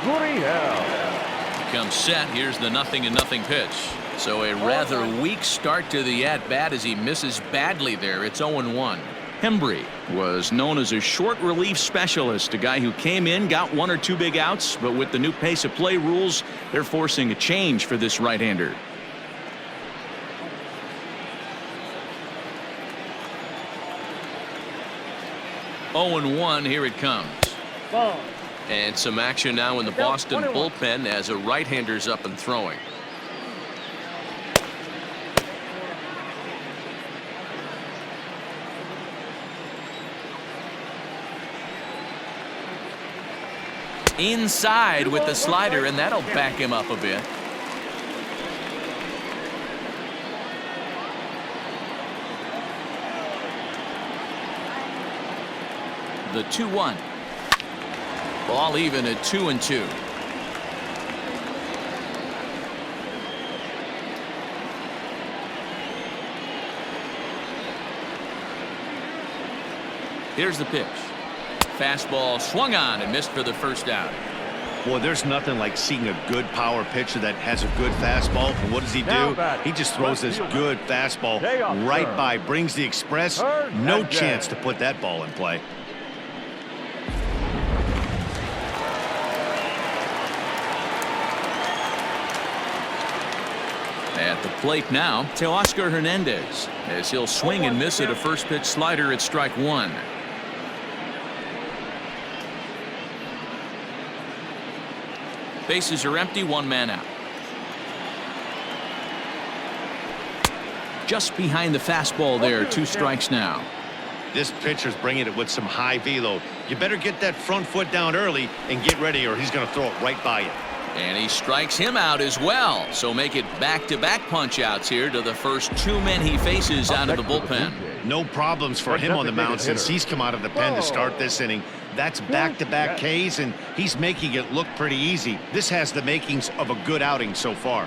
C: Gurriel
A: Comes set. Here's the 0-0 pitch. So a rather weak start to the at-bat as he misses badly there. It's 0-1. Hembree was known as a short relief specialist, a guy who came in, got 1 or 2 big outs, but with the new pace of play rules, they're forcing a change for this right-hander. Oh, 0-1. Here it comes.
F: Ball.
A: And some action now in the Boston bullpen as a right-hander's up and throwing. Inside with the slider, and that'll back him up a bit. The 2-1. Ball even at 2-2. Here's the pitch. Fastball swung on and missed for the first out.
B: Boy, there's nothing like seeing a good power pitcher that has a good fastball. And what does he do? He just throws this good fastball right by, brings the express. No chance to put that ball in play.
A: At the plate now, Teoscar Hernandez, as he'll swing and miss at a first pitch slider at strike one. Bases are empty, one man out. Just behind the fastball there, 2 strikes now.
B: This pitcher's bringing it with some high velo. You better get that front foot down early and get ready, or he's going to throw it right by you.
A: And he strikes him out as well. So make it back-to-back punch-outs here to the first 2 men he faces out of the bullpen.
B: No problems for him on the mound since he's come out of the pen to start this inning. That's back-to-back Ks, and he's making it look pretty easy. This has the makings of a good outing so far.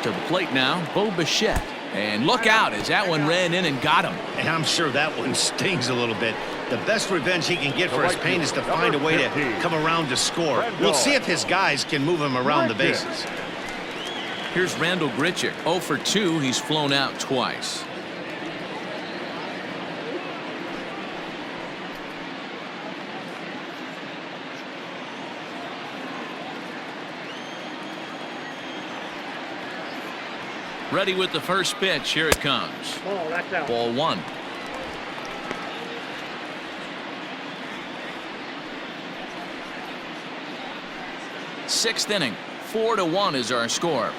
A: To the plate now, Bo Bichette. And look out as that one ran in and got him.
B: And I'm sure that one stings a little bit. The best revenge he can get for his pain is to find a way to come around to score. We'll see if his guys can move him around the bases.
A: Here's Randall Grichuk, 0 for 2. He's flown out twice. Ready with the first pitch. Here it comes.
F: Ball, that's out.
A: Ball 1. Sixth inning. 4-1 is our score.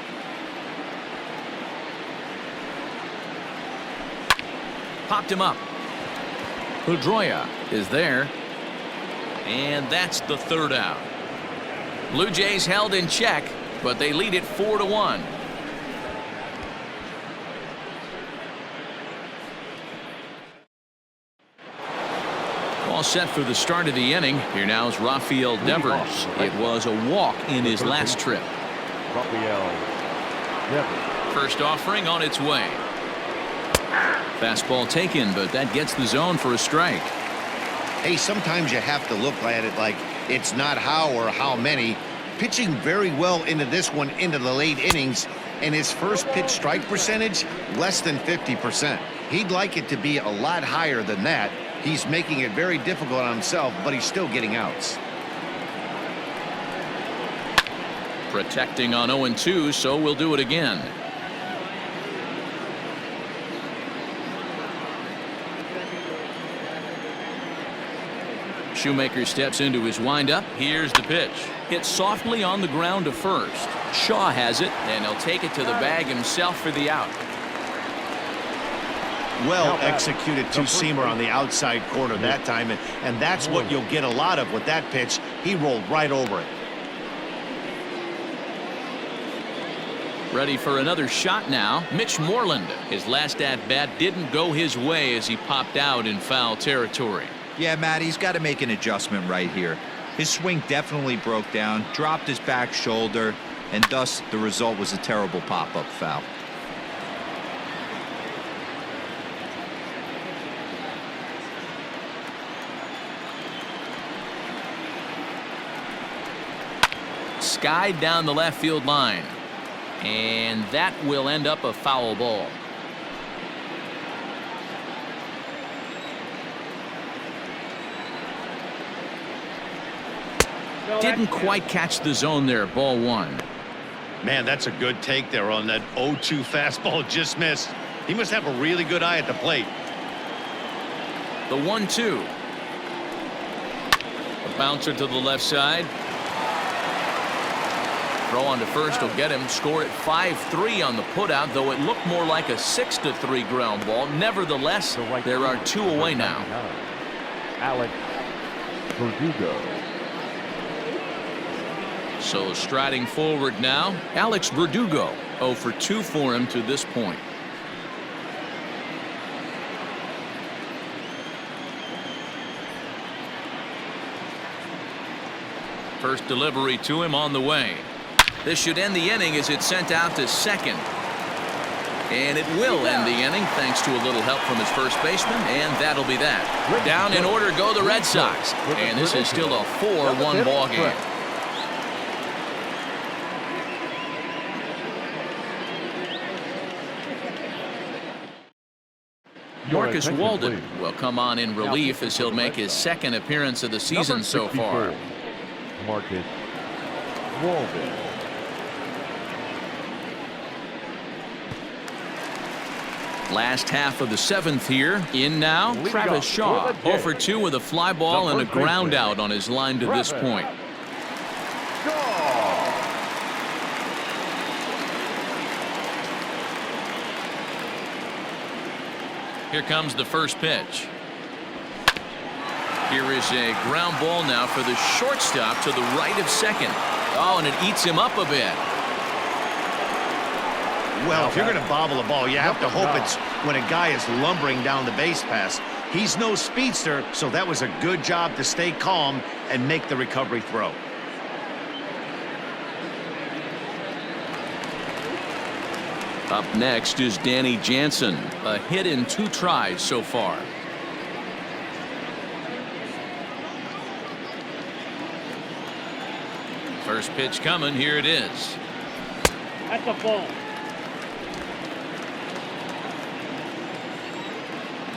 A: Popped him up. Pedroia is there. And that's the third out. Blue Jays held in check, but they lead it 4-1. All set for the start of the inning. Here now is Rafael Devers. It was a walk in his last trip.
C: Rafael Devers.
A: First offering on its way. Fastball taken, but that gets the zone for a strike.
B: Hey, sometimes you have to look at it like it's not how or how many. Pitching very well into this one into the late innings, and his first pitch strike percentage less than 50%. He'd like it to be a lot higher than that. He's making it very difficult on himself, but he's still getting outs.
A: Protecting on 0-2, so we'll do it again. Shoemaker steps into his windup. Here's the pitch. Hit softly on the ground to first. Shaw has it, and he'll take it to the bag himself for the out.
B: Well executed two-seamer on the outside corner that time, and that's what you'll get a lot of with that pitch. He rolled right over it.
A: Ready for another shot now. Mitch Moreland. His last at-bat didn't go his way as he popped out in foul territory.
E: Yeah, Matt, he's got to make an adjustment right here. His swing definitely broke down, dropped his back shoulder, and thus the result was a terrible pop-up foul.
A: Skied down the left field line, and that will end up a foul ball. Didn't quite catch the zone there. Ball 1.
B: Man, that's a good take there on that 0-2 fastball. Just missed. He must have a really good eye at the plate.
A: The 1-2. A bouncer to the left side. Throw on to first will get him. Score at 5-3 on the putout, though it looked more like a 6-3 ground ball. Nevertheless, there are 2 away now.
C: Alex Verdugo.
A: So striding forward now, Alex Verdugo. 0 for 2 for him to this point. First delivery to him on the way. This should end the inning as it's sent out to second. And it will end the inning thanks to a little help from his first baseman, and that'll be that. Down in order go the Red Sox, and this is still a 4-1 ball game. Marcus Walden will come on in relief as he'll make his second appearance of the season so far.
C: Marcus Walden.
A: Last half of the seventh here. In now, Travis Shaw, 0 for 2 with a fly ball and a ground out on his line to this point. Here comes the first pitch. Here is a ground ball now for the shortstop to the right of second. Oh, and it eats him up a bit.
B: Well, if you're going to bobble a ball, you have to hope it's when a guy is lumbering down the base pass. He's no speedster, so that was a good job to stay calm and make the recovery throw.
A: Up next is Danny Jansen, a hit in 2 tries so far. First pitch coming, here it is.
F: That's a ball.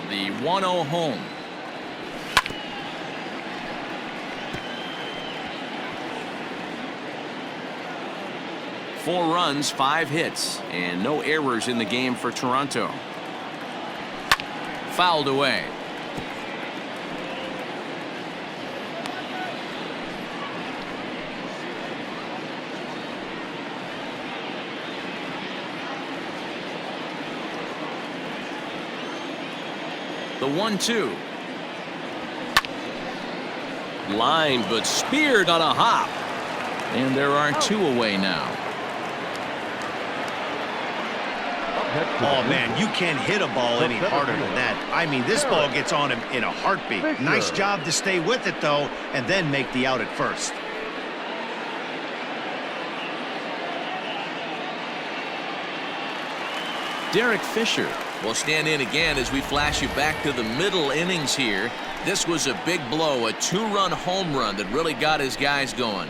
A: The 1-0 home. Four runs, 5 hits, and no errors in the game for Toronto. Fouled away. The 1-2. Lined but speared on a hop. And there are 2 away now.
B: Oh, man, you can't hit a ball any harder than that. I mean, this ball gets on him in a heartbeat. Nice job to stay with it, though, and then make the out at first.
A: Derek Fisher will stand in again as we flash you back to the middle innings here. This was a big blow, a 2-run home run that really got his guys going.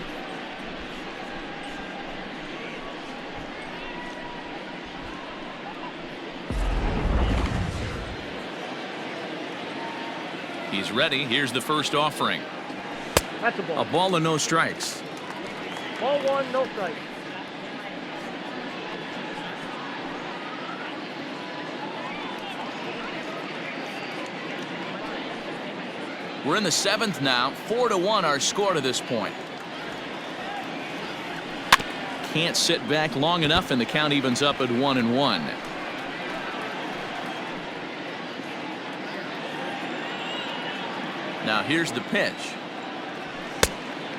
A: He's ready. Here's the first offering.
F: That's a ball.
A: A ball and no strikes.
F: Ball 1, no strike.
A: We're in the 7th now. 4-1 our score to this point. Can't sit back long enough, and the count evens up at 1-1. Now here's the pitch.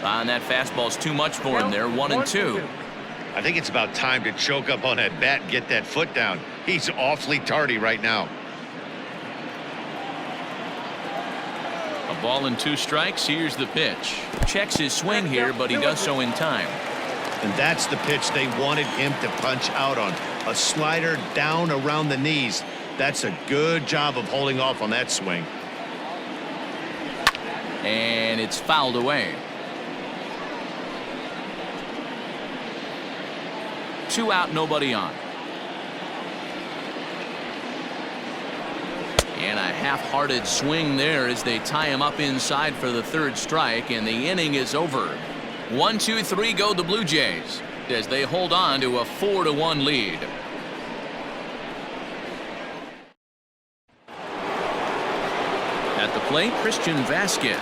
A: And that fastball's too much for him there. 1-2.
B: I think it's about time to choke up on that bat and get that foot down. He's awfully tardy right now.
A: A ball and 2 strikes. Here's the pitch. Checks his swing here, but he does so in time.
B: And that's the pitch they wanted him to punch out on. A slider down around the knees. That's a good job of holding off on that swing.
A: And it's fouled away. 2 out, nobody on. And a half-hearted swing there as they tie him up inside for the 3rd strike, and the inning is over. 1-2-3 go the Blue Jays as they hold on to a 4-1 lead. At the plate, Christian Vasquez.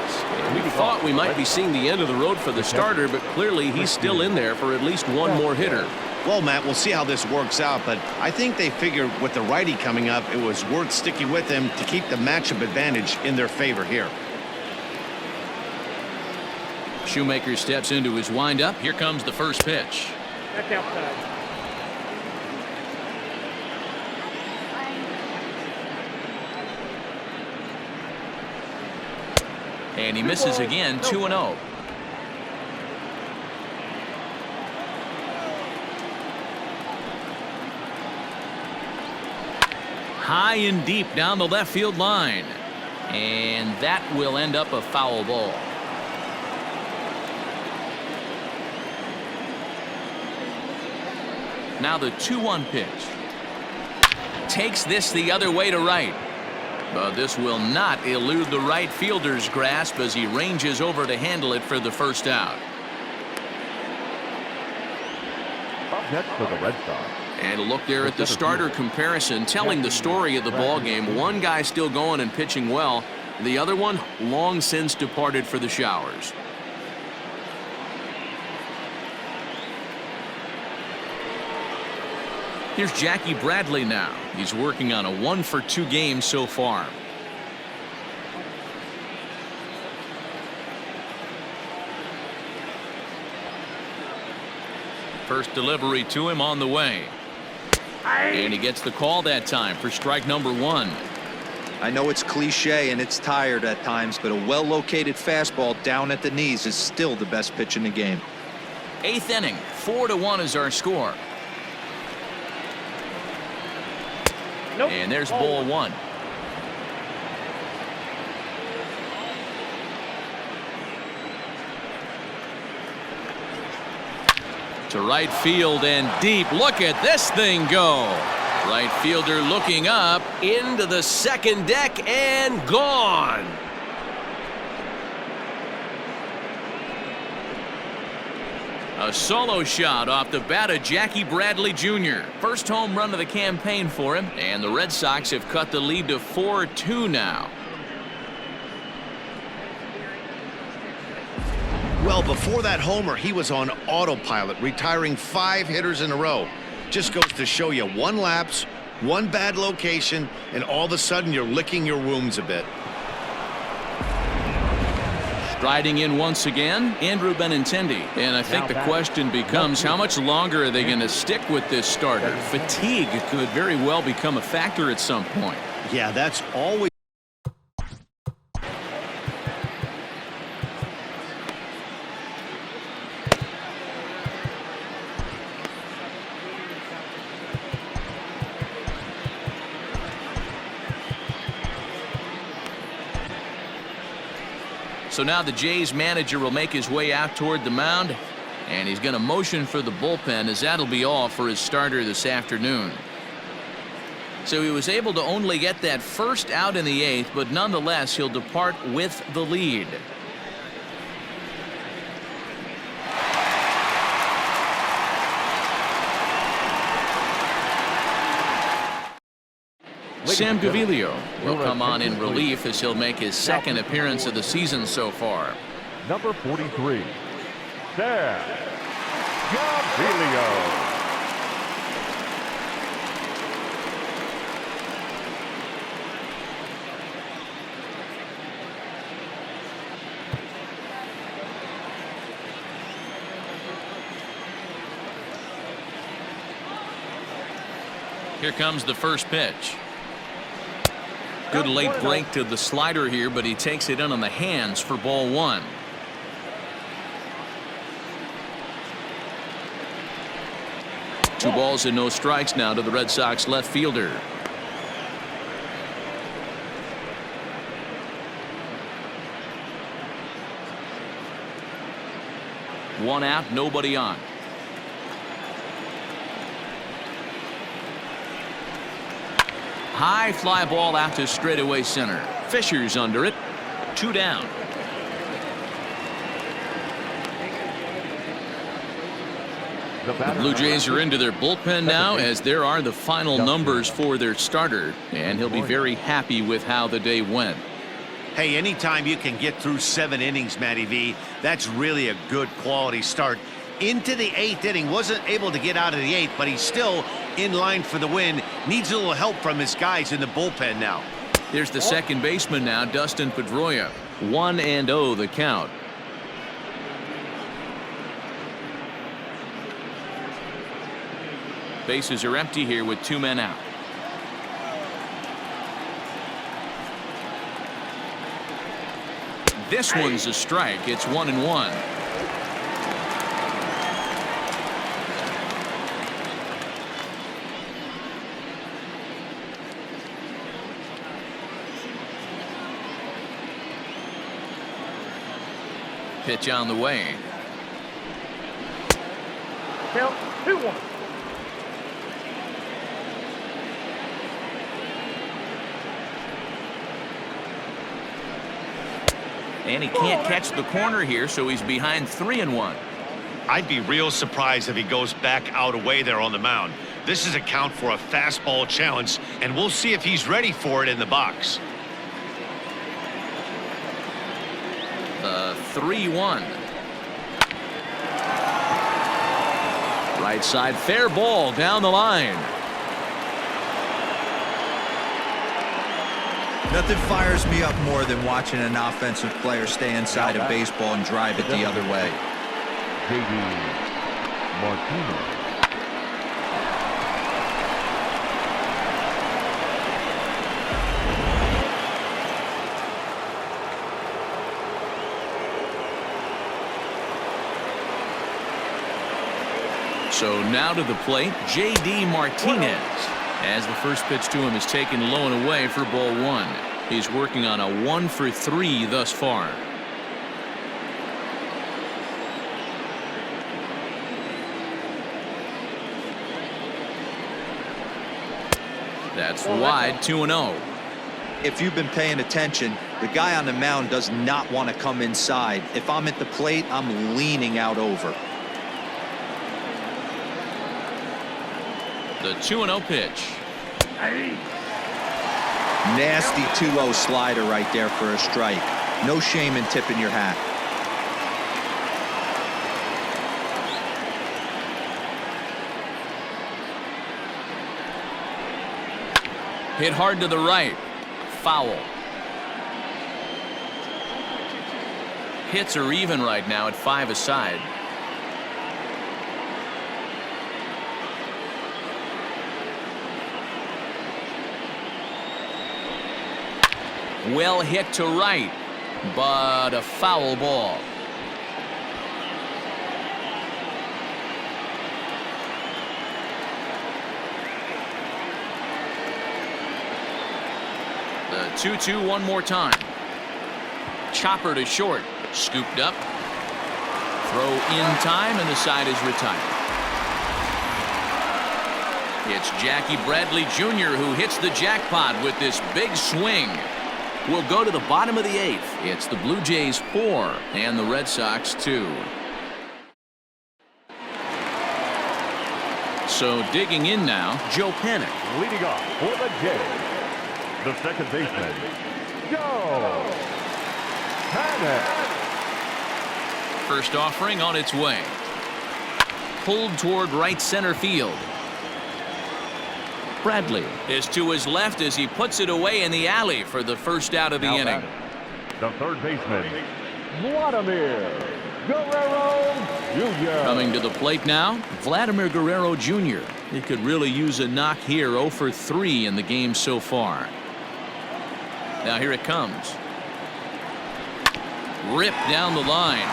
A: We thought we might be seeing the end of the road for the starter, but clearly he's still in there for at least one more hitter.
B: Well, Matt, we'll see how this works out, but I think they figured with the righty coming up, it was worth sticking with him to keep the matchup advantage in their favor here.
A: Shoemaker steps into his windup. Here comes the first pitch.
F: That's outside.
A: And he misses again, 2-0. High and deep down the left field line. And that will end up a foul ball. Now the 2-1 pitch. Takes this the other way to right. But this will not elude the right fielder's grasp as he ranges over to handle it for the first out.
C: Up next for the Red Sox.
A: And a look there at the starter comparison, telling the story of the ball game. One guy still going and pitching well. The other one long since departed for the showers. Here's Jackie Bradley now. He's working on a 1-for-2 game so far. First delivery to him on the way. And he gets the call that time for strike number 1.
H: I know it's cliche and it's tired at times, but a well-located fastball down at the knees is still the best pitch in the game.
A: 8th inning, 4-1 is our score.
F: Nope.
A: And there's ball 1. To right field and deep. Look at this thing go. Right fielder looking up into the second deck and gone. A solo shot off the bat of Jackie Bradley Jr. First home run of the campaign for him, and the Red Sox have cut the lead to 4-2 now.
B: Well, before that homer, he was on autopilot, retiring 5 hitters in a row. Just goes to show you, 1 lapse, 1 bad location, and all of a sudden you're licking your wounds a bit.
A: Striding in once again, Andrew Benintendi. And I think the question becomes, how much longer are they going to stick with this starter? Fatigue could very well become a factor at some point.
B: Yeah, that's always.
A: So now the Jays manager will make his way out toward the mound, and he's going to motion for the bullpen, as that'll be all for his starter this afternoon. So he was able to only get that first out in the 8th, but nonetheless he'll depart with the lead. Sam Gaviglio will come on in relief as he'll make his 2nd appearance of the season so far.
C: Number 43, Sam Gaviglio.
A: Here comes the first pitch. Good late break to the slider here, but he takes it in on the hands for ball 1. Two balls and no strikes now to the Red Sox left fielder. One out, nobody on. High fly ball out to straightaway center. Fisher's under it. 2 down. The Blue Jays are into their bullpen now, as there are the final numbers for their starter, and he'll be very happy with how the day went.
B: Hey, anytime you can get through 7 innings, Matty V, that's really a good quality start. Into the 8th inning, wasn't able to get out of the 8th, but he's still in line for the win. Needs a little help from his guys in the bullpen now.
A: There's the second baseman now, Dustin Pedroia. 1-0 the count. Bases are empty here with 2 men out. This one's a strike. It's 1-1. Pitch on the way.
F: Count 2-1.
A: And he can't catch the corner here, so he's behind 3-1.
B: I'd be real surprised if he goes back out away there on the mound. This is a count for a fastball challenge, and we'll see if he's ready for it in the box.
A: The 3-1. Right side, fair ball down the line.
E: Nothing fires me up more than watching an offensive player stay inside a baseball and drive it the other way.
C: J.D. Martinez.
A: So now to the plate, J.D. Martinez. As the first pitch to him is taken low and away for ball 1. He's working on a 1-for-3 thus far. That's wide, 2-0.
E: If you've been paying attention, the guy on the mound does not want to come inside. If I'm at the plate, I'm leaning out over.
A: The 2-0 pitch.
E: Nasty 2-0 slider right there for a strike. No shame in tipping your hat.
A: Hit hard to the right. Foul. Hits are even right now at 5 aside. Well hit to right, but a foul ball. The 2-2 one more time. Chopper to short, scooped up. Throw in time, and the side is retired. It's Jackie Bradley Jr. who hits the jackpot with this big swing. We'll go to the bottom of the 8th. It's the Blue Jays 4 and the Red Sox 2. So digging in now, Joe Panic.
C: Leading off for the Jays, the second baseman, Joe Panic.
A: First offering on its way. Pulled toward right center field. Bradley is to his left as he puts it away in the alley for the first out of the inning.
C: The third baseman, Vladimir Guerrero Jr.
A: Coming to the plate now, Vladimir Guerrero Jr. He could really use a knock here. 0 for 3 in the game so far. Now here it comes. Ripped down the line.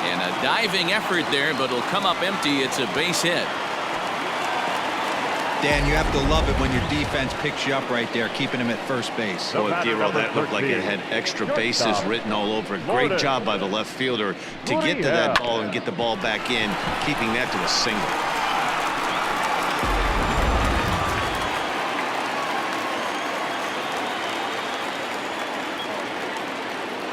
A: And a diving effort there, but it'll come up empty. It's a base hit.
E: Dan, you have to love it when your defense picks you up right there, keeping him at first base.
B: Boy, Dero, that looked like it had extra bases written all over it. Great job by the left fielder to get to that ball and get the ball back in, keeping that to a single.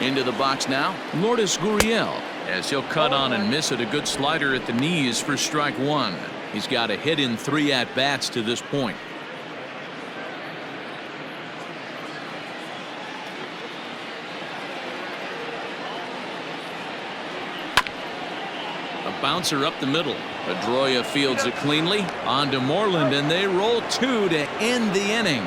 A: Into the box now, Lourdes Gurriel, as he'll cut on and miss it. A good slider at the knees for strike 1. He's got a hit in 3 at-bats to this point. A bouncer up the middle. Pedroia fields it cleanly. On to Moreland, and they roll 2 to end the inning.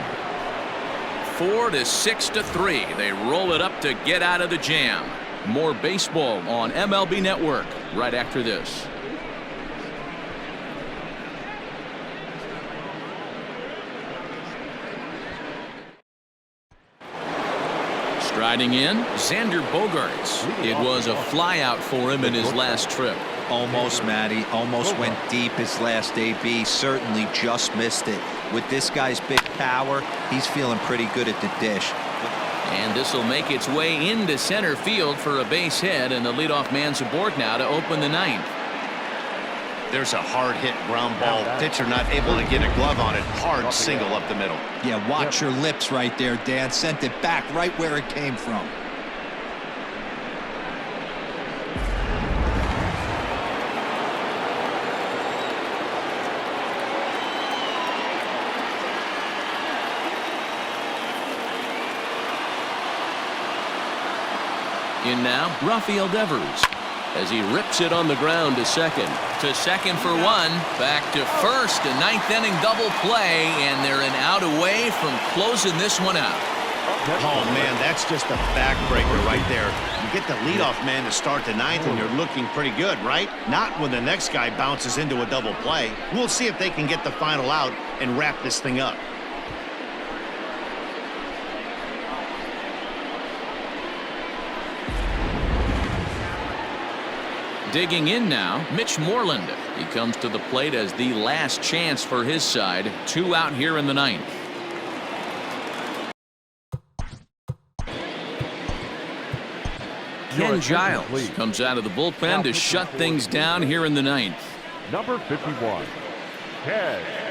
A: 4 to 6 to 3. They roll it up to get out of the jam. More baseball on MLB Network right after this. Striding in, Xander Bogaerts. It was a flyout for him in his last trip.
E: Almost, Matty. Almost went deep his last AB. Certainly just missed it. With this guy's big power, he's feeling pretty good at the dish.
A: And this will make its way into center field for a base hit, and the leadoff man's aboard now to open the ninth.
B: There's a hard hit ground ball. Pitcher not able to get a glove on it. Hard single up the middle.
E: Yeah, watch your lips right there, Dan. Sent it back right where it came from.
A: In now, Rafael Devers, as he rips it on the ground to second. To second for one, back to first, a ninth inning double play, and they're an out away from closing this one out.
B: Oh, man, that's just a backbreaker right there. You get the leadoff man to start the ninth, and you're looking pretty good, right? Not when the next guy bounces into a double play. We'll see if they can get the final out and wrap this thing up.
A: Digging in now, Mitch Moreland. He comes to the plate as the last chance for his side. 2 out here in the ninth. Ken Giles comes out of the bullpen to shut things down here in the ninth.
C: Number 51, Ken Giles.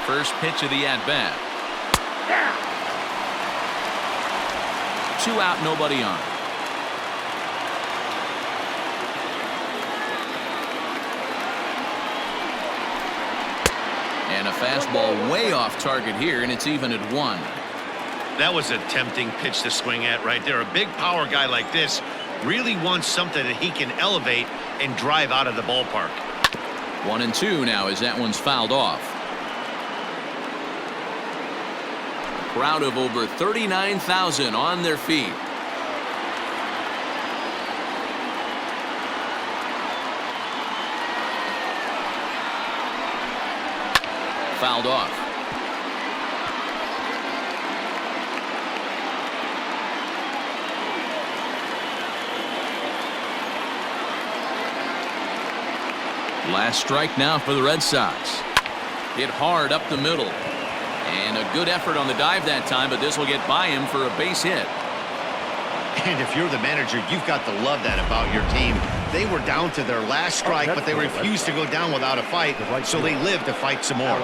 A: First pitch of the at-bat. 2 out, nobody on. And a fastball way off target here, and it's even at 1.
B: That was a tempting pitch to swing at right there. A big power guy like this really wants something that he can elevate and drive out of the ballpark.
A: 1-2 now as that one's fouled off. Crowd of over 39,000 on their feet. Fouled off. Last strike now for the Red Sox. Hit hard up the middle. And a good effort on the dive that time, but this will get by him for a base hit.
B: And if you're the manager, you've got to love that about your team. They were down to their last strike, but they refused to go down without a fight, so they live to fight some more.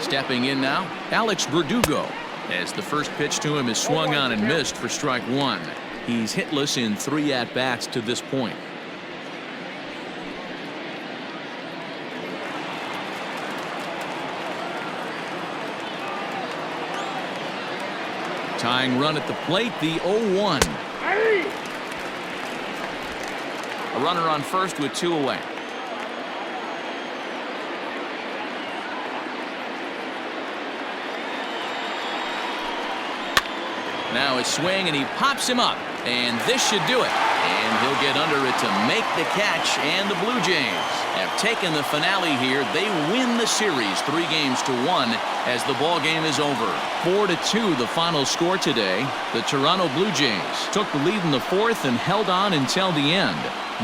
A: Stepping in now, Alex Verdugo, as the first pitch to him is swung on and missed for strike 1. He's hitless in 3 at-bats to this point. Tying run at the plate, the 0-1. A runner on first with 2 away. Now his swing, and he pops him up, and this should do it. And he'll get under it to make the catch, and the Blue Jays have taken the finale here. They win the series 3-1 as the ball game is over. 4-2 the final score today. The Toronto Blue Jays took the lead in the 4th and held on until the end.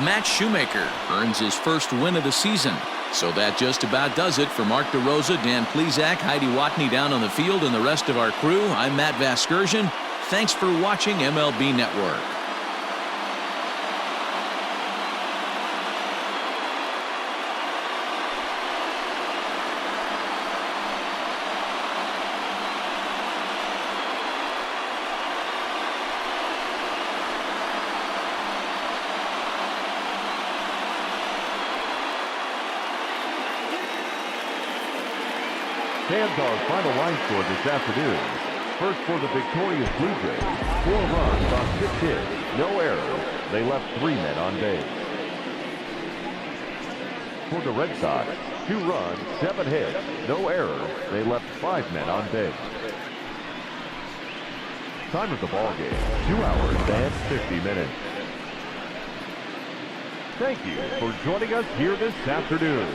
A: Matt Shoemaker earns his first win of the season. So that just about does it. For Mark DeRosa, Dan Plesac, Heidi Watney down on the field, and the rest of our crew, I'm Matt Vasgersian. Thanks for watching MLB Network.
C: Fans, our final line score this afternoon. First for the victorious Blue Jays, 4 runs on 6 hits, no errors. They left 3 men on base. For the Red Sox, 2 runs, 7 hits, no errors. They left 5 men on base. Time of the ball game, 2 hours and 50 minutes. Thank you for joining us here this afternoon.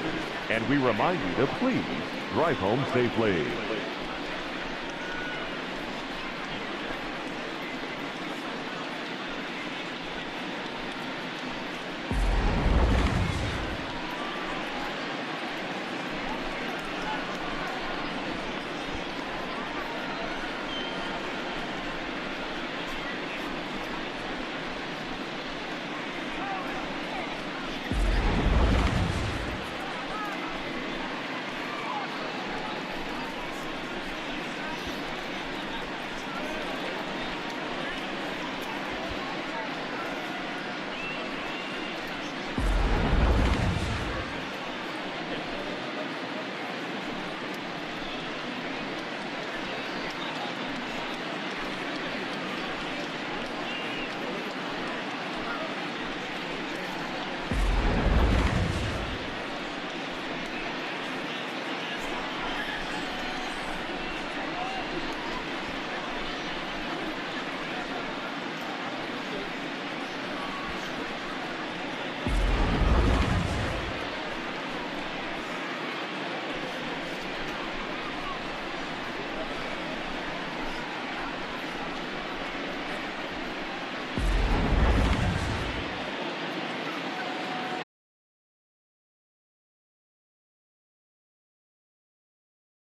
C: And we remind you to please drive home safely.